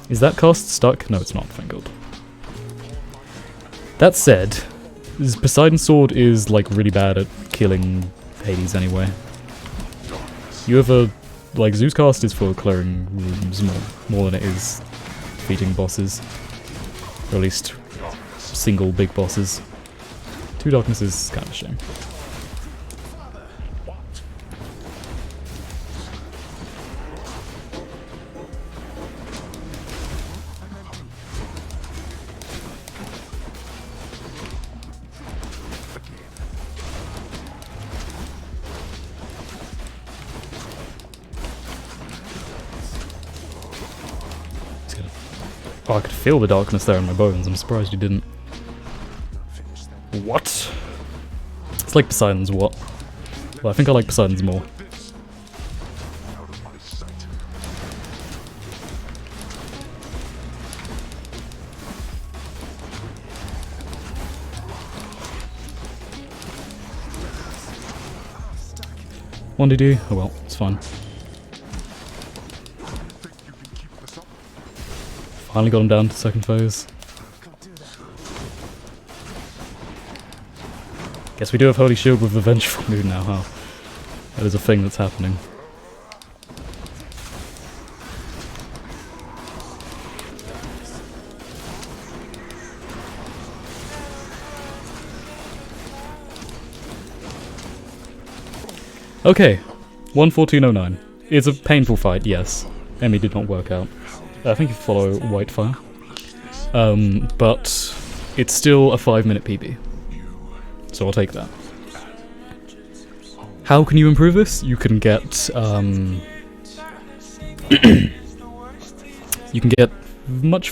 Is that cast stuck? No, it's not, thank god. That said, Poseidon sword is like really bad at killing Hades anyway. You have a like, Zeus cast is for clearing rooms more than it is defeating bosses. Or at least single big bosses. 2 darkness is kind of a shame. Oh, I could feel the darkness there in my bones. I'm surprised you didn't. What? It's like Poseidon's what? Well, I think I like Poseidon's more.
Out of my sight.
One DD? Oh well, it's fine.
Think you can keep us up?
Finally got him down to second phase. Guess we do have Holy Shield with the Vengeful Mood now, huh? That is a thing that's happening. Okay, 11409. It's a painful fight, yes. Emmy did not work out. I think you follow Whitefire. But it's still a 5-minute PB. So I'll take that. How can you improve this? You can get you can get much